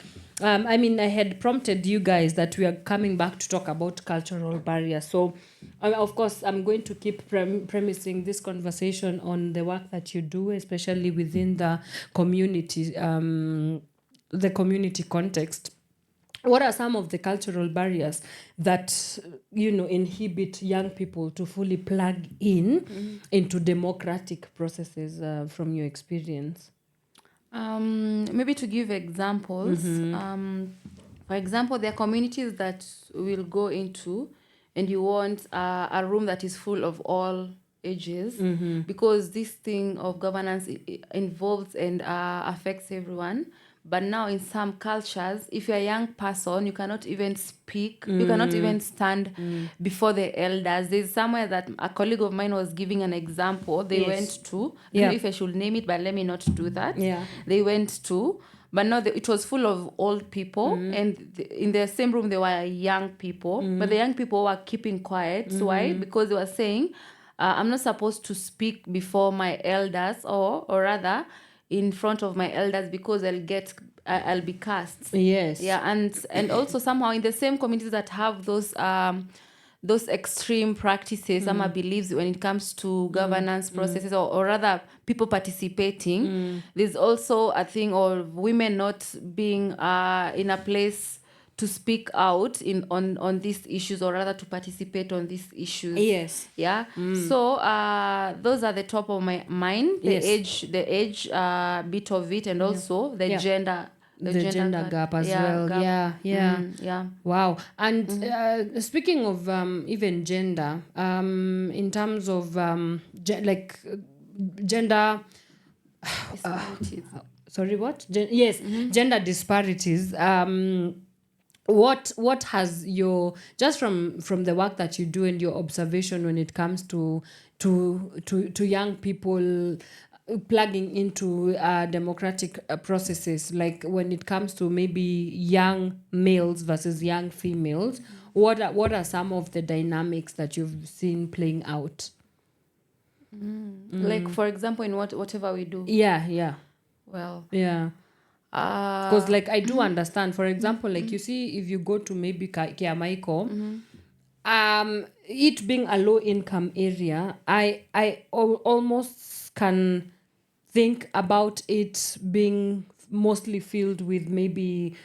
I had prompted you guys that we are coming back to talk about cultural barriers. So, of course, I'm going to keep premising this conversation on the work that you do, especially within the community context. What are some of the cultural barriers that, inhibit young people to fully plug in into democratic processes from your experience? Maybe to give examples, for example, there are communities that will go into and you want a room that is full of all ages, because this thing of governance involves and affects everyone. But now in some cultures, if you're a young person, you cannot even speak, you cannot even stand before the elders. There's somewhere that a colleague of mine was giving an example. They went to, I don't know if I should name it, but let me not do that. They went to, but no, it was full of old people, and in the same room there were young people, but the young people were keeping quiet. So why? Because they were saying, I'm not supposed to speak before my elders, or rather in front of my elders, because I'll be cast. Yes. Yeah, and also somehow in the same communities that have those extreme practices, some beliefs when it comes to governance processes, or rather people participating, there's also a thing of women not being in a place to speak out on these issues, or rather to participate on these issues. Yes. Yeah. So those are the top of my mind. The age bit of it, and also the gender. The gender gap as well. Gap. Yeah. Wow. And speaking of even gender, in terms of gender. Sorry, what? Gender disparities. What has your, just from the work that you do and your observation when it comes to young people plugging into democratic processes, like when it comes to maybe young males versus young females, what are some of the dynamics that you've seen playing out? Like, for example, in whatever we do. Well, because like I do understand, for example, like you see, if you go to maybe Kiamaiko, it being a low income area, I almost can think about it being mostly filled with maybe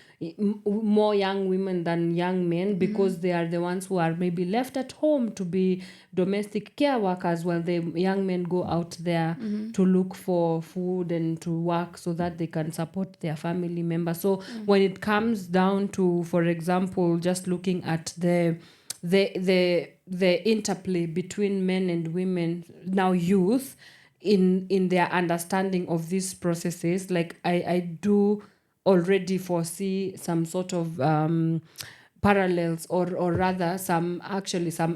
more young women than young men, because they are the ones who are maybe left at home to be domestic care workers, while the young men go out there to look for food and to work so that they can support their family members. So when it comes down to, for example, just looking at the interplay between men and women, now youth, in their understanding of these processes, like I do already foresee some sort of parallels, or rather some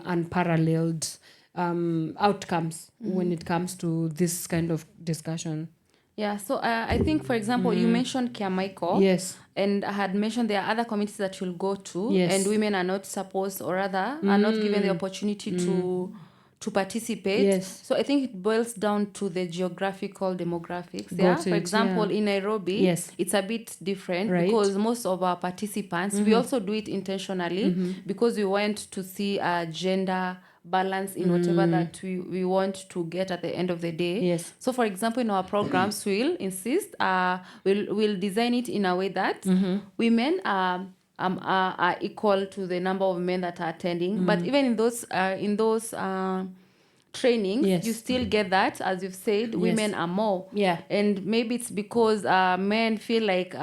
unparalleled outcomes when it comes to this kind of discussion. Yeah, so I think, for example, you mentioned Kiamaiko. Yes. And I had mentioned there are other communities that you'll go to, yes. and women are not supposed, or rather, are not given the opportunity to participate. Yes. So I think it boils down to the geographical demographics. Yeah. For example, in Nairobi, yes. it's a bit different, right. because most of our participants, we also do it intentionally, because we want to see a gender balance in whatever that we want to get at the end of the day. Yes. So for example, in our programs, we'll insist, we'll design it in a way that women are equal to the number of men that are attending. But even in those trainings, yes. you still get that, as you've said, women are more. Yeah. And maybe it's because men feel like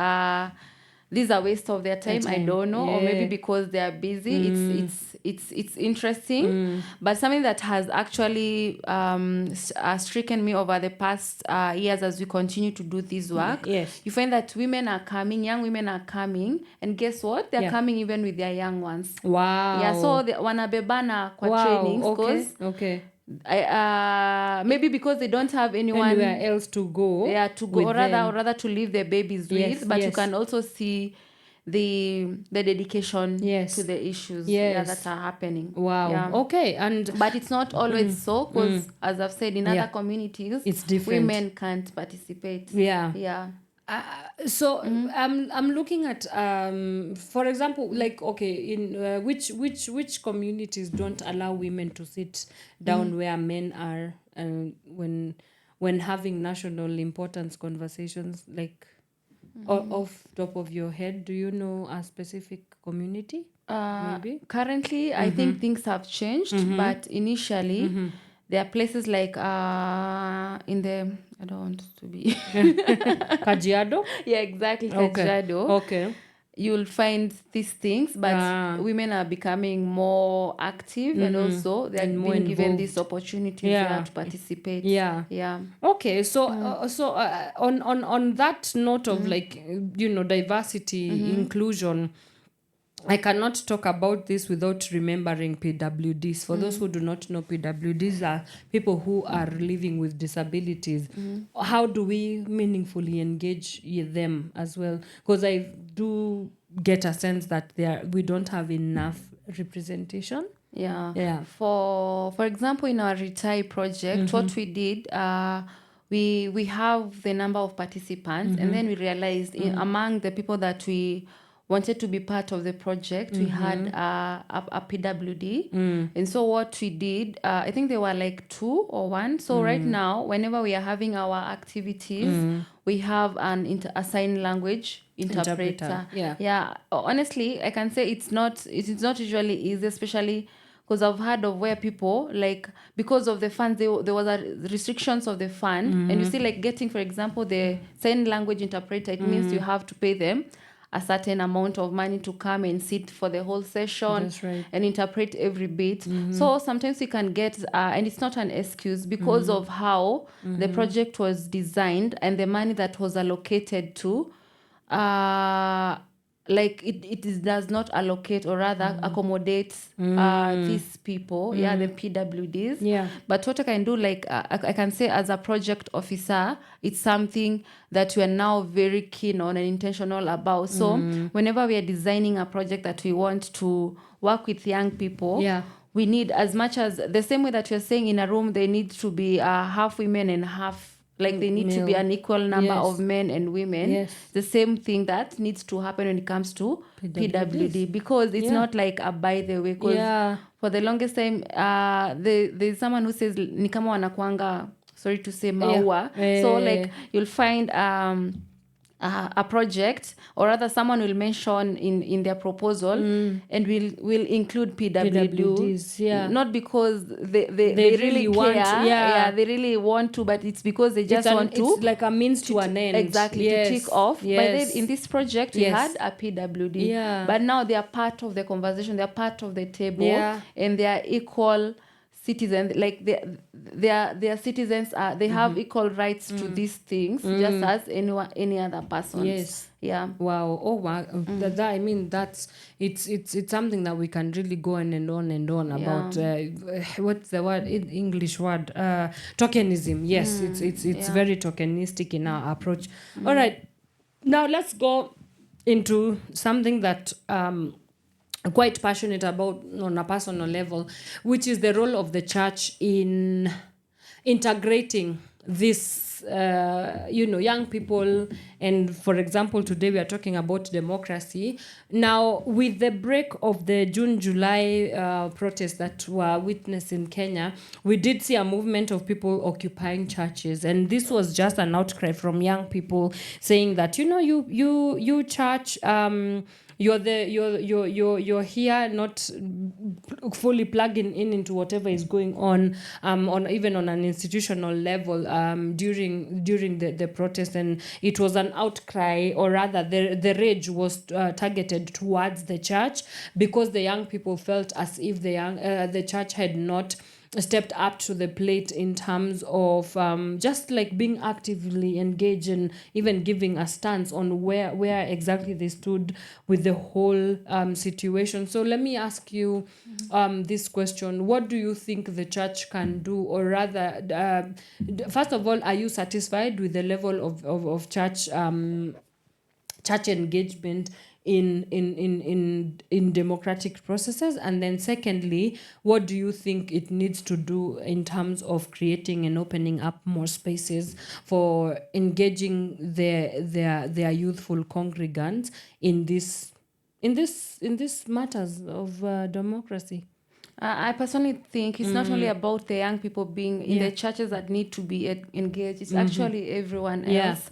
this is a waste of their time. I don't know, or maybe because they are busy. It's interesting, but something that has actually stricken me over the past years as we continue to do this work. Yes. You find that women are coming, young women are coming, and guess what? They're coming even with their young ones. Wow. Yeah, so wanabebana kwa trainings, okay. Maybe because they don't have anyone anywhere else to go. Yeah, to go, or rather to leave their babies with. But you can also see the dedication to the issues that are happening. Wow. Yeah. Okay. But it's not always so, because as I've said, in other communities, it's different. Women can't participate. Yeah. So I'm looking at for example, like, okay, in which communities don't allow women to sit down where men are, when having national importance conversations, like off top of your head, do you know a specific community? Maybe currently I think things have changed, but initially there are places like in the, I don't want to be Kajiado? Yeah, exactly. Okay. Kajiado. Okay. you'll find these things, but women are becoming more active and also they're And more being given involved. these opportunities to participate. Yeah. Okay, so on that note of like diversity, inclusion, I cannot talk about this without remembering PWDs. For those who do not know, PWDs are people who are living with disabilities. How do we meaningfully engage them as well? Because I do get a sense that we don't have enough representation. Yeah. For example, in our retire project, what we did, we have the number of participants, and then we realized among the people that we wanted to be part of the project, we had a PWD. And so what we did, I think there were like 2 or 1. So right now, whenever we are having our activities, we have a sign language interpreter. Yeah. Honestly, I can say it's not usually easy, especially because I've heard of where people, like, because of the funds, there was a restrictions of the fund. And you see, like, getting, for example, the sign language interpreter, it means you have to pay them a certain amount of money to come and sit for the whole session. That's right. And interpret every bit. So sometimes you can get, and it's not an excuse because of how the project was designed and the money that was allocated to, like it does not allocate or rather accommodate these people, the PWDs. Yeah. But what I can do, like I can say as a project officer, it's something that we are now very keen on and intentional about. So whenever we are designing a project that we want to work with young people, we need, as much as the same way that you're saying in a room, they need to be half women and half, like they need to be an equal number of men and women. The same thing that needs to happen when it comes to PWD, because it's not like a by the way, because for the longest time there's someone who says ni kama wanakuanga, sorry to say, maua. So like you'll find a project, or rather someone will mention in their proposal and will include PWDs, not because they really want care, they really want to, but it's because they just want to, it's like a means to an end, exactly, to tick off. But then in this project we had a PWD, but now they are part of the conversation, they are part of the table, and they are equal citizens, like they are citizens, they have equal rights to these things, just as any other person. Wow. Oh wow. That I mean, that's it's something that we can really go on and on and on about. What's the word, English word, tokenism. Yes, it's very tokenistic in our approach. All right, now let's go into something that quite passionate about on a personal level, which is the role of the church in integrating this young people. And for example, today we are talking about democracy. Now, with the break of the June-July protests that were witnessed in Kenya, we did see a movement of people occupying churches, and this was just an outcry from young people saying that you church, you're here not fully plugging into whatever is going on even on an institutional level during the protest. And it was an outcry, or rather the rage was targeted towards the church, because the young people felt as if the church had not stepped up to the plate in terms of just like being actively engaged and even giving a stance on where exactly they stood with the whole situation. So let me ask you this question. What do you think the church can do, or rather, first of all, are you satisfied with the level of church engagement in democratic processes? And then secondly, what do you think it needs to do in terms of creating and opening up more spaces for engaging their youthful congregants in this matters of democracy? I personally think it's not only about the young people being in the churches that need to be engaged. It's actually everyone else,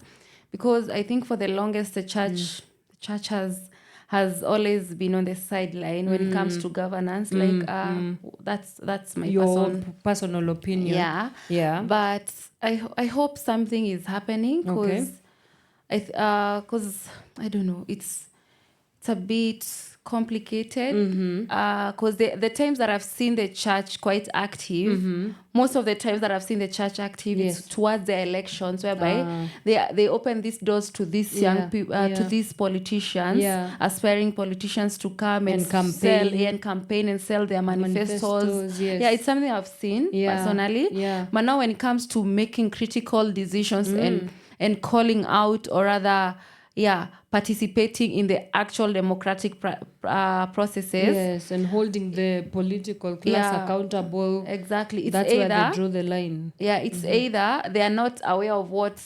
because I think for the longest the church has always been on the sideline when it comes to governance. That's my personal opinion. But I hope something is happening, because I don't know, it's it's a bit complicated because the times that I've seen the church quite active, most of the times that I've seen the church active, it's towards the elections, whereby they open these doors to these young people, to these politicians, aspiring politicians to come and campaign and sell their manifestos. Yeah, it's something I've seen personally. But now when it comes to making critical decisions and calling out, or rather participating in the actual democratic processes. Yes, and holding the political class accountable. Exactly. That's where they draw the line. Yeah, it's either they are not aware of what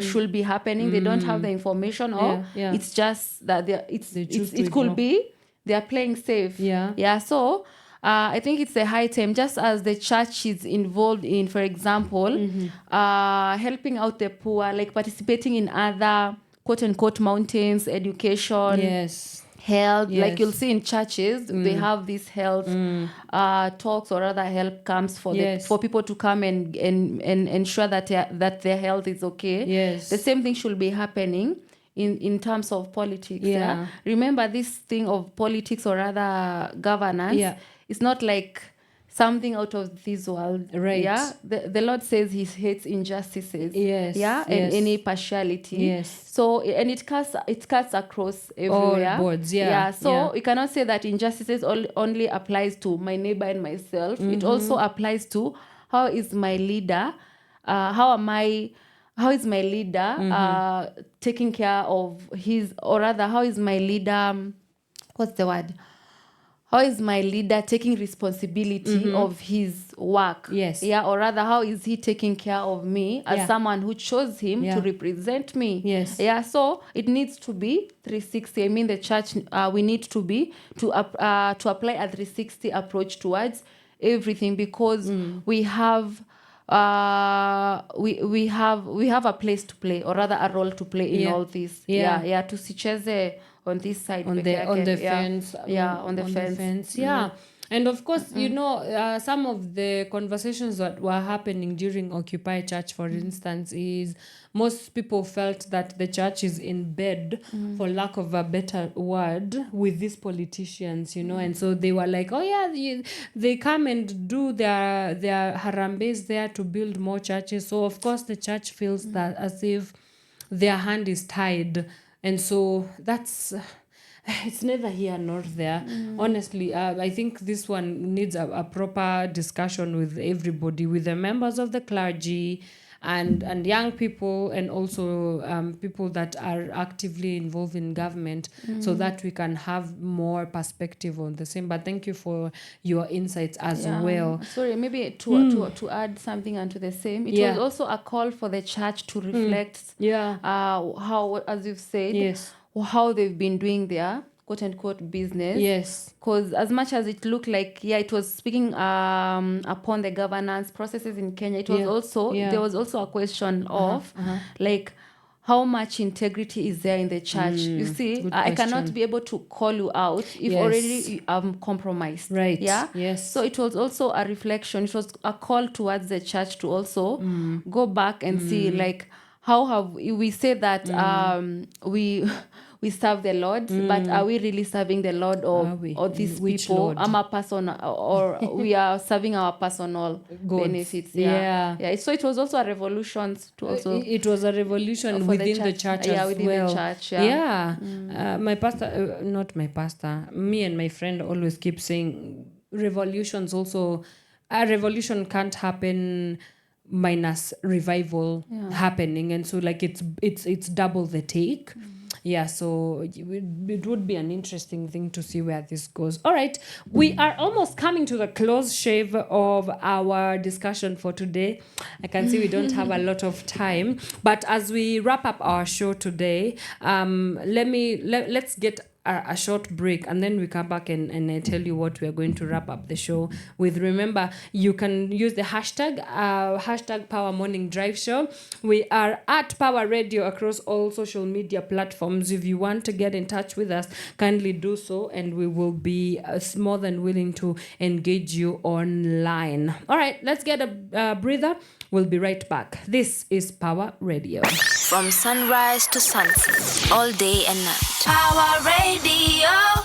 should be happening, they don't have the information, or it's just that it could be they are playing safe. Yeah. So I think it's a high time, just as the church is involved in, for example, helping out the poor, like participating in other quote unquote mountains, education, health. Like you'll see in churches, they have these health talks, or other help camps for people to come and ensure that their health is okay. The same thing should be happening in terms of politics. Remember, this thing of politics, or rather governance, it's not like something out of this world. Right. Yeah. The Lord says he hates injustices. Yes. Yeah. And any partiality. Yes. So, and it cuts across everywhere. All boards. Yeah. So you cannot say that injustices only applies to my neighbor and myself. It also applies to how is my leader, how is my leader taking care of his, or rather, how is my leader, what's the word? How is my leader taking responsibility of his work? Yes. Yeah, or rather, how is he taking care of me as someone who chose him to represent me? Yes. Yeah, so it needs to be 360. I mean, the church, we need to apply a 360 approach towards everything, because we have we have a place to play, or rather a role to play in all this. Yeah. Tusicheze on this side, on the fence. On the fence. Yeah. And of course, you know, some of the conversations that were happening during Occupy Church, for instance, is most people felt that the church is in bed, for lack of a better word, with these politicians, you know. And so they were like, oh yeah, they come and do their harambes there to build more churches. So of course the church feels that as if their hand is tied. And so that's... it's neither here nor there. Honestly, I think this one needs a proper discussion with everybody, with the members of the clergy and young people, and also people that are actively involved in government, so that we can have more perspective on the same. But thank you for your insights as well. Sorry, maybe to add something onto the same. It was also a call for the church to reflect how, as you've said, how they've been doing their quote-unquote business. Yes. Because as much as it looked like, it was speaking upon the governance processes in Kenya, it was also, there was also a question of, like, how much integrity is there in the church? You see, I cannot be able to call you out if already I'm compromised. Right. Yeah. Yes. So it was also a reflection. It was a call towards the church to also go back and see, like, how have we said that we serve the Lord, but are we really serving the Lord, or these people? Lord? I'm a person, or we are serving our personal benefits. So it was also a revolution to also. It was a revolution within the church as well. My pastor, not my pastor, me and my friend always keep saying revolutions also. A revolution can't happen minus revival happening, and so like it's double the take. So it would be an interesting thing to see where this goes. All right, we are almost coming to the close shave of our discussion for today. I can see we don't have a lot of time, but as we wrap up our show today, let's get a short break, and then we come back and I tell you what we are going to wrap up the show with. Remember, you can use the hashtag Power Morning Drive Show. We are at Power Radio across all social media platforms. If you want to get in touch with us, kindly do so, and we will be more than willing to engage you online. All right, let's get a breather. We'll be right back. This is Power Radio. From sunrise to sunset, all day and night. Power Radio. Radio.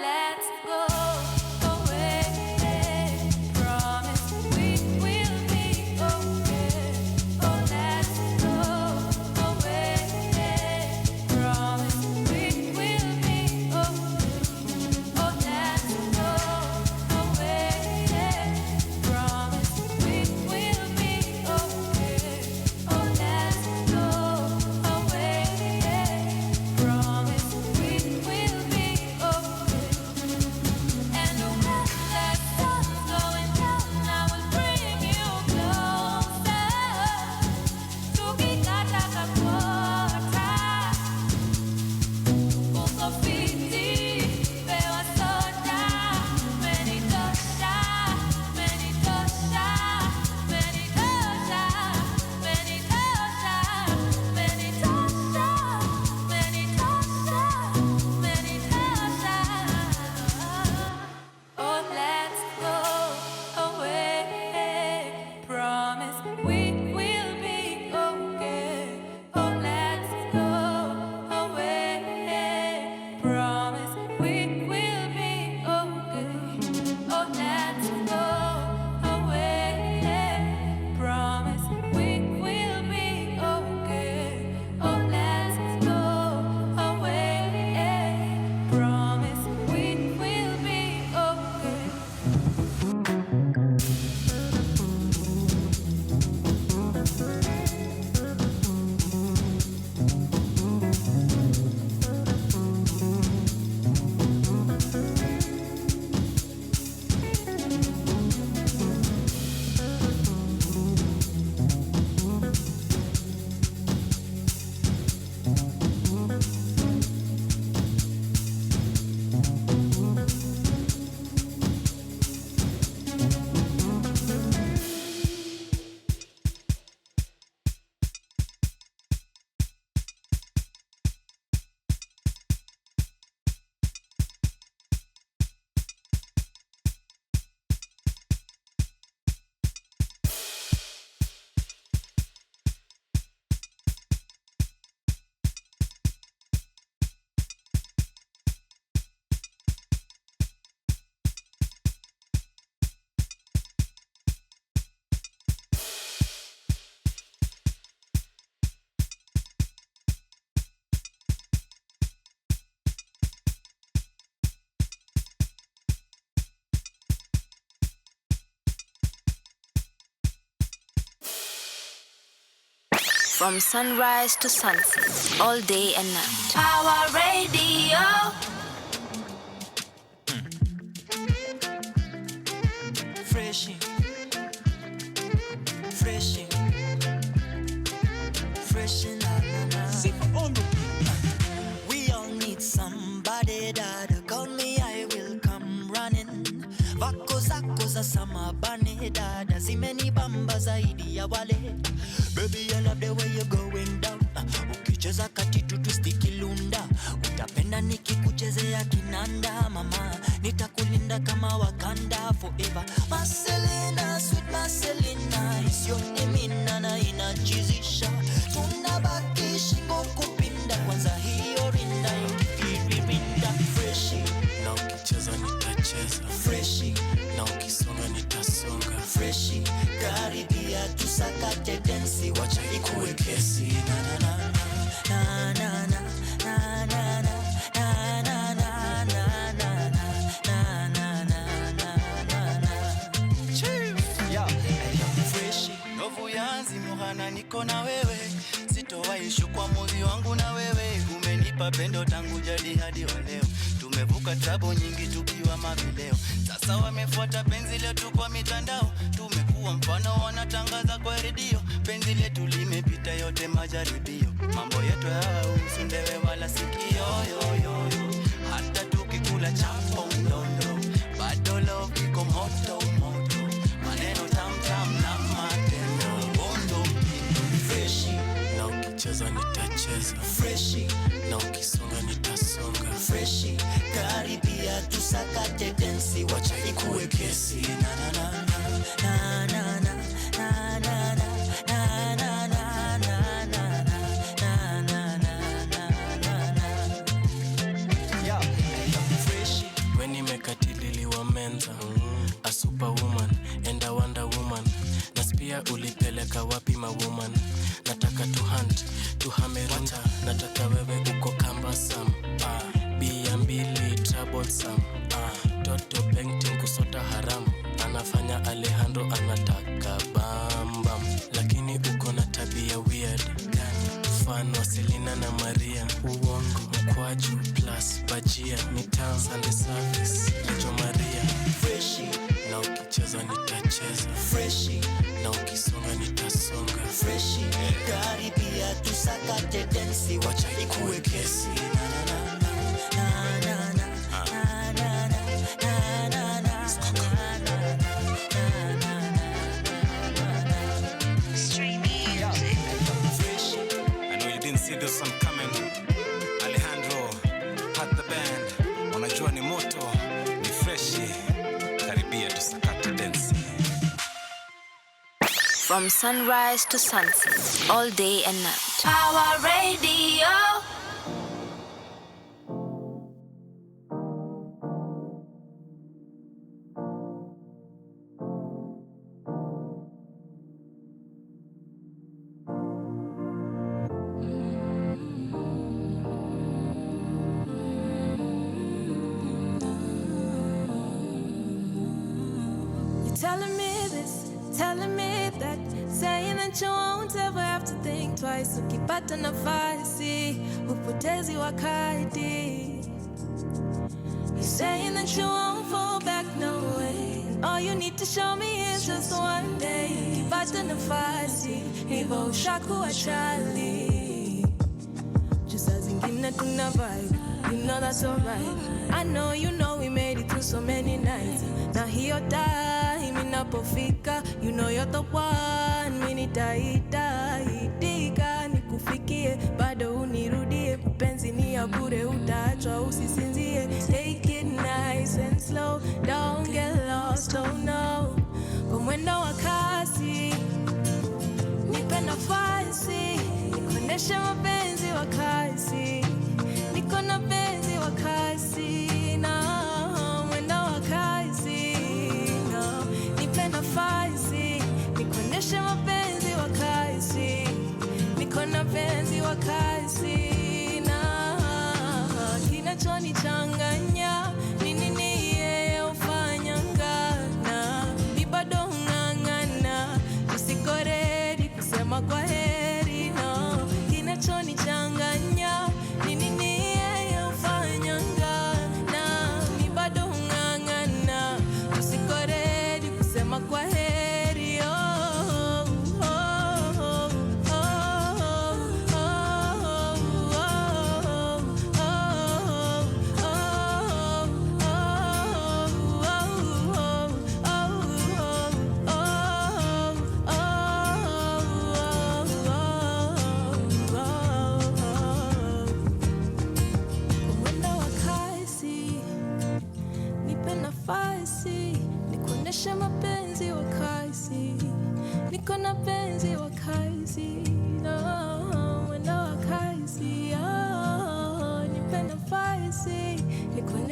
Let's go. From sunrise to sunset, all day and night. Power Radio. Freshie, freshie, freshie, na. We all need somebody that call me, I will come running. Vako zako za samabane dada, zimeni bamba zaidi ya wale. Baby, I love the way you're going down. Ukicheza katitu twistikilunda, utapenda nikikuchezea kinanda. Mama, nitakulinda kama Wakanda forever. Marcelina, sweet Marcelina, is your name na inachizisha. Tunabaki shingo kupinda, kwanza hiyo rinda ikirinda. Freshie, na ukicheza nitacheza. Freshie, na ukisonga nitasonga. Freshie, karibia tusakate densi, wacha ikuwe kesi. Na na na na na na na na. Niko na wewe, sitowaishu kwa moyo wangu na wewe. Umenipa pendo tangu jadi hadi leo. Tumevuka trouble nyingi tukiwa mavileo. Sasa wamefuata penzi letu kwa mitandao. Tumekuwa mfano wanatangaza kwa redio. Penzi letu limepita yote majaribio. Mambo yetu hayahusu ndewe wala sikio yo yo yo. Hata tukikula chapo mdondo, bado love iko moto moto. Maneno tam tam na matendo. Freshie, na ukicheza nitacheza. Freshie, na ukisonga nitasonga. Freshie, karibia tusakate densi, wacha ikuwe kesi. Na na na na na na na na na. A superwoman and a wonder woman. Naspia ulipeleka wapi ma woman? Nataka to hunt, to hamerunta. Nataka wewe uko kambasam. Bia mbili troublesome. Toto painting kusota haramu. Anafanya Alejandro anataka bam bam. Lakini uko na tabia weird. Mfano Selena na Maria. Uongo, mkwaju plus bajia. Mitam Sunday service, Lejo Maria. Freshie, na ukicheza nitacheza. Freshie, na ukisonga nitasonga. Freshie, karibia tusakate densi, wacha ikuwe kesi. Na na na na na na. See this one coming. Alejandro had the band. Unajua ni moto, ni freshi. Karibia tusakate densi. From sunrise to sunset, all day and night. Power Radio. You won't ever have to think twice. Ukipata nafasi, upotezi wakati. You're saying that you won't fall back, no way. All you need to show me is just one day. Ukipata nafasi, hivyo ushakuwa chali. Just as zingine tuna vibe, you know that's alright. I know you know we made it through so many nights. Now hiyo time inapofika, you know you're the one. Nitaitika nikufikie, bado unirudie. Penzi ni ya bure, utaachwa usisinzie. Take it nice and slow, don't get lost, oh no. Kwa mwendo wa kasi, nipe nafasi, nikuoneshe mapenzi wa kasi. Niko na penzi wa kasi, na mwendo wa kasi, no. Nipe nafasi, nikuoneshe mapenzi wa kasi. Niko na penzi wa kasi, na kinachonichanganya ni nini yeye ufanyangana. Mi bado ngangana, nisiko ready kusema kwa heri, no.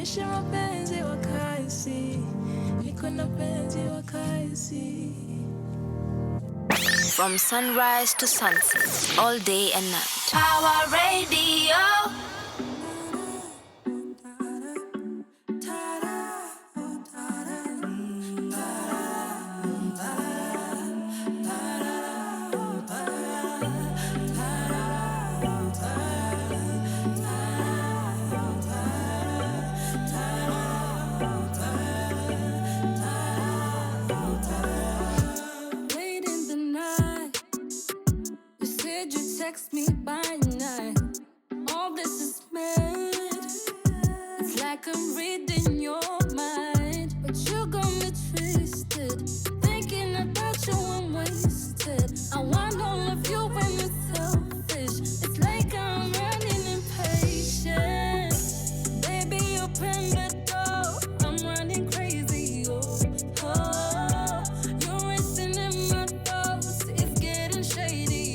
nionyeshe mapenzi wakaisi, niko na penzi wakaisi. From sunrise to sunset, all day and night. Power Radio. Text me by night. All this is mad. It's like I'm reading your mind, but you got me twisted. Thinking about you, I'm wasted. I want all of you when it's selfish. It's like I'm running impatient. Baby, open the door. I'm running crazy. Oh, you're racing in my thoughts. It's getting shady.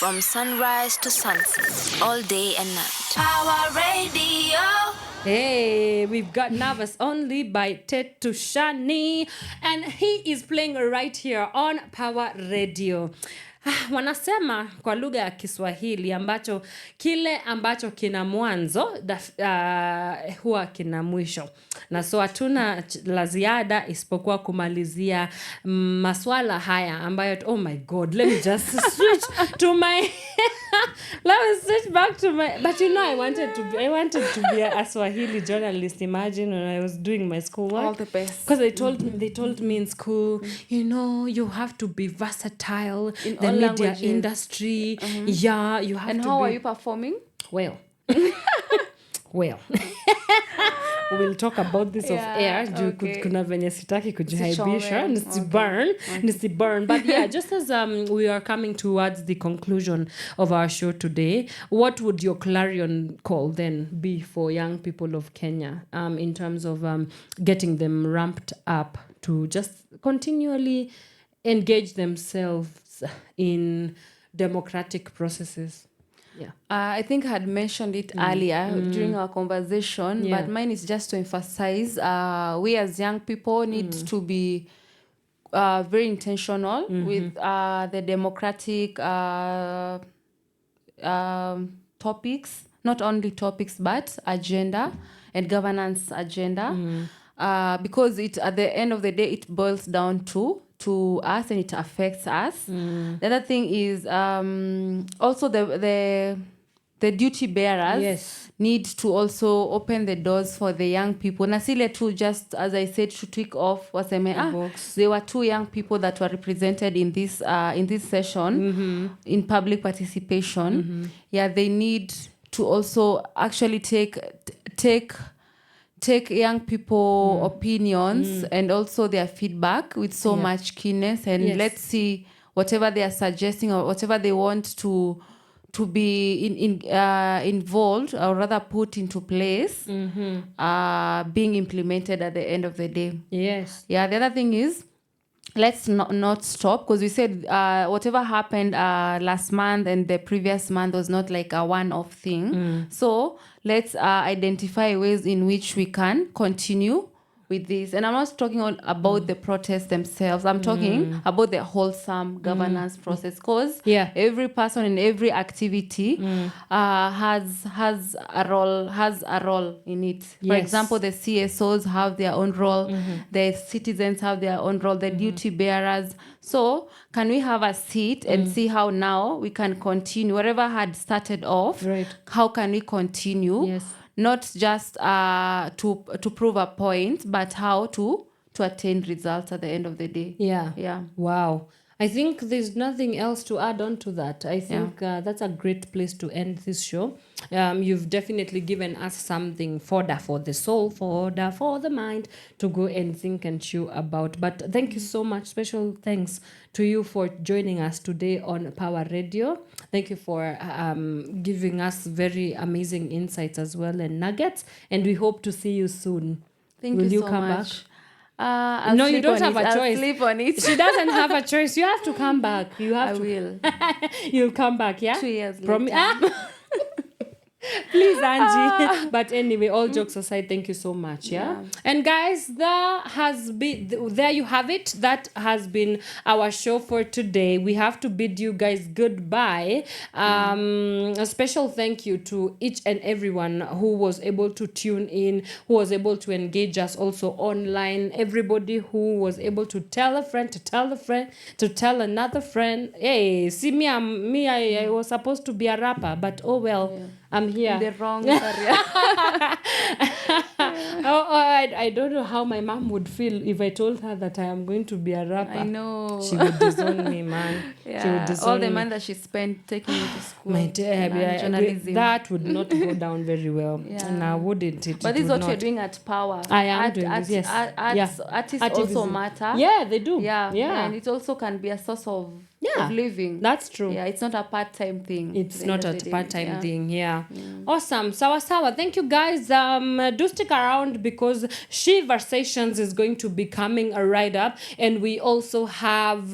From sunrise to sunset, all day and night. Power Radio. Hey, we've got Nervous Only by Ted Tushani, and he is playing right here on Power Radio. Wanasema kwa lugha ya Kiswahili ambacho kile ambacho kina mwanzo huwa kina mwisho. Na so hatuna la ziada isipokuwa kumalizia maswala haya ambayo oh my god, let me just switch to my let me switch back to my, but you know I wanted to be a Swahili journalist, imagine, when I was doing my schoolwork. All the best. Because they told me in school, you know, you have to be versatile in the all media languages. Industry. Yeah, you have and to how be... are you performing? Well. We'll talk about this off air. Okay. Kuna venye sitaki kujihaibisha. Nisiburn. But yeah, just as we are coming towards the conclusion of our show today, what would your clarion call then be for young people of Kenya in terms of getting them ramped up to just continually engage themselves in democratic processes? Yeah. I think I had mentioned it earlier during our conversation, but mine is just to emphasize we as young people need to be very intentional with the democratic topics, not only topics, but agenda and governance agenda, because it at the end of the day, it boils down to us and it affects us. The other thing is also the duty bearers need to also open the doors for the young people. Nasile too, just as I said, to tick off waseme, there were 2 young people that were represented in this session in public participation. Yeah, they need to also actually take young people opinions and also their feedback with so much keenness, and let's see whatever they are suggesting or whatever they want to be involved or rather put into place being implemented at the end of the day. Yes. Yeah, the other thing is, let's not stop, because we said whatever happened last month and the previous month was not like a one-off thing. So let's identify ways in which we can continue with this. And I'm not talking about the protests themselves. I'm talking about the wholesome governance process, because every person in every activity has a role in it. For example, the CSOs have their own role, the citizens have their own role, the duty bearers. So can we have a seat and see how now we can continue whatever had started off? Right. How can we continue? Yes. Not just to prove a point, but how to attain results at the end of the day. Yeah. Wow. I think there's nothing else to add on to that. I think that's a great place to end this show. You've definitely given us something for the soul, for the mind to go and think and chew about. But thank you so much. Special thanks to you for joining us today on Power Radio. Thank you for giving us very amazing insights as well and nuggets. And we hope to see you soon. Will you so come much. back? No, you don't have a choice. I'll sleep on it. She doesn't have a choice. You have to come back. I will. You'll come back, yeah? 2 years later. Please, Angie. But anyway, all jokes aside, thank you so much. Yeah. And guys, there you have it. That has been our show for today. We have to bid you guys goodbye. A special thank you to each and everyone who was able to tune in, who was able to engage us also online. Everybody who was able to tell a friend, to tell a friend, to tell another friend. Hey, see me, I was supposed to be a rapper, but oh well. Yeah. I'm here. In the wrong area. I don't know how my mom would feel if I told her that I am going to be a rapper. I know. She would disown me, man. Yeah. She would disown all the me. money that she spent taking me to school. My dear, journalism. that would not go down very well. Yeah. Now, wouldn't it? But this is what you're doing at Power. I am doing this, yes. Artists also matter. Yeah, they do. Yeah. Yeah. And it also can be a source of living. That's true. Yeah, it's not a part-time thing. It's not a part-time thing. Yeah. Awesome. Sawa. Thank you guys. Do stick around because Shiversations is going to be coming right up, and we also have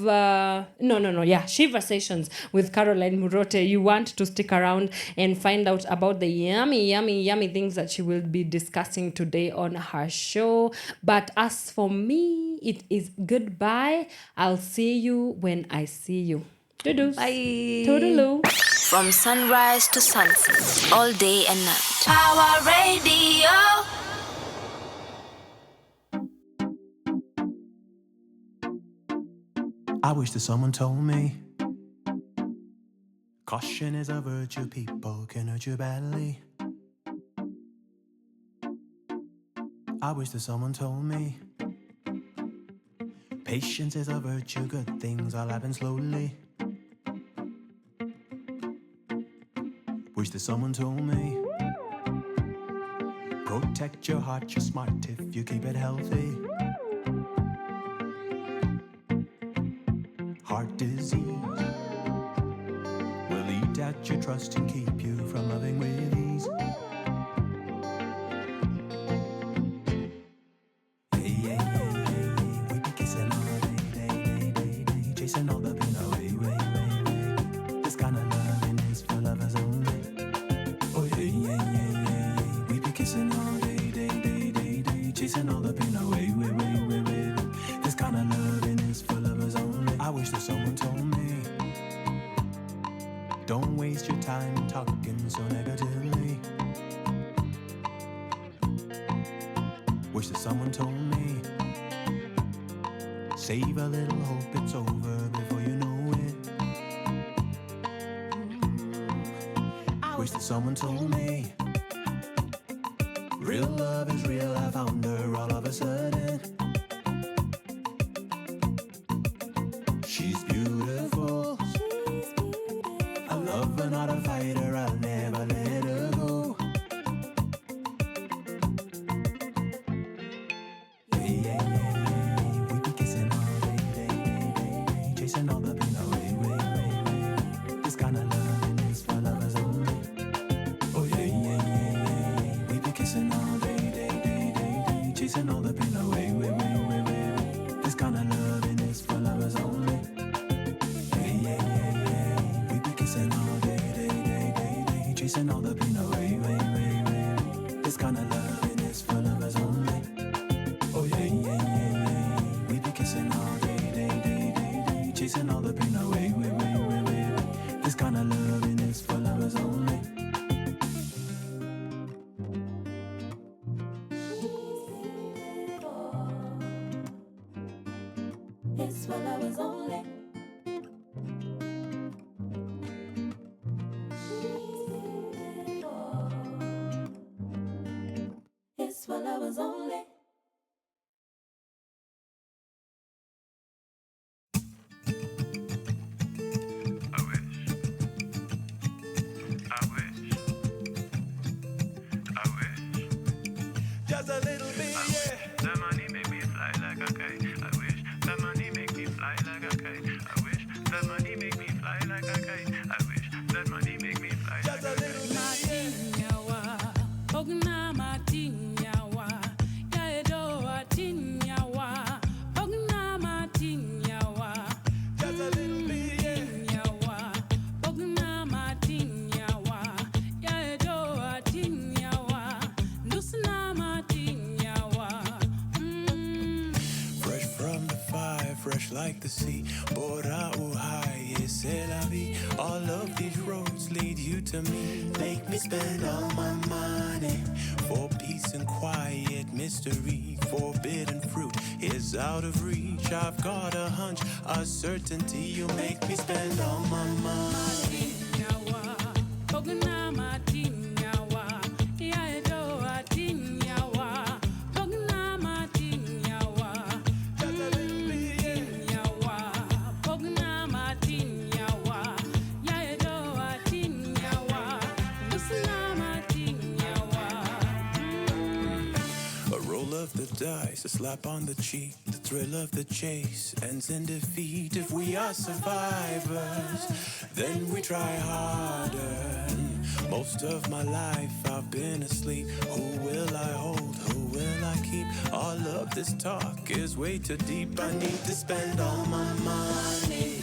Shiversations with Caroline Murote. You want to stick around and find out about the yummy things that she will be discussing today on her show. But as for me, it is goodbye. I'll see you when I see you. Doodles. Bye. Toodaloo. From sunrise to sunset, all day and night. Power Radio. I wish that someone told me caution is a virtue, people can hurt you badly. I wish that someone told me patience is a virtue, good things all happen slowly. Wish that someone told me protect your heart, you're smart if you keep it healthy. Heart disease will eat at your trust and keep you from loving with ease. Hey, we be kissing all day, chasing all the pain away. This kind of loving is for lovers only. Oh yeah, we be kissing all day, chasing all the pain away. This kind of loving is for lovers only. I wish that someone told me don't waste your time talking so negatively. Wish that someone told me save a little hope, it's over before you know it. Wish that someone told me real love is real, I found her all of a sudden. She's beautiful, a lover, not a fighter, I'll never let her go. Yeah, we be kissing all day, chasing all the pain away. chasing all the pain away. This kind of loving is for lovers only. It's for lovers only. It's for lovers only. Just a little bit, yeah. That money make me fly like a kite. I wish that money make me fly like a kite. I wish that money make me fly like a kite. I wish that money make me fly like a kite. Fresh like the sea, Bora Uhai, c'est la vie. All of these roads lead you to me. Make me spend all my money for peace and quiet mystery. Forbidden fruit is out of reach. I've got a hunch, a certainty. You make me spend all my money. Dice, a slap on the cheek, the thrill of the chase ends in defeat. If we are survivors, then we try harder. Most of my life I've been asleep. Who will I hold? Who will I keep? All of this talk is way too deep. I need to spend all my money.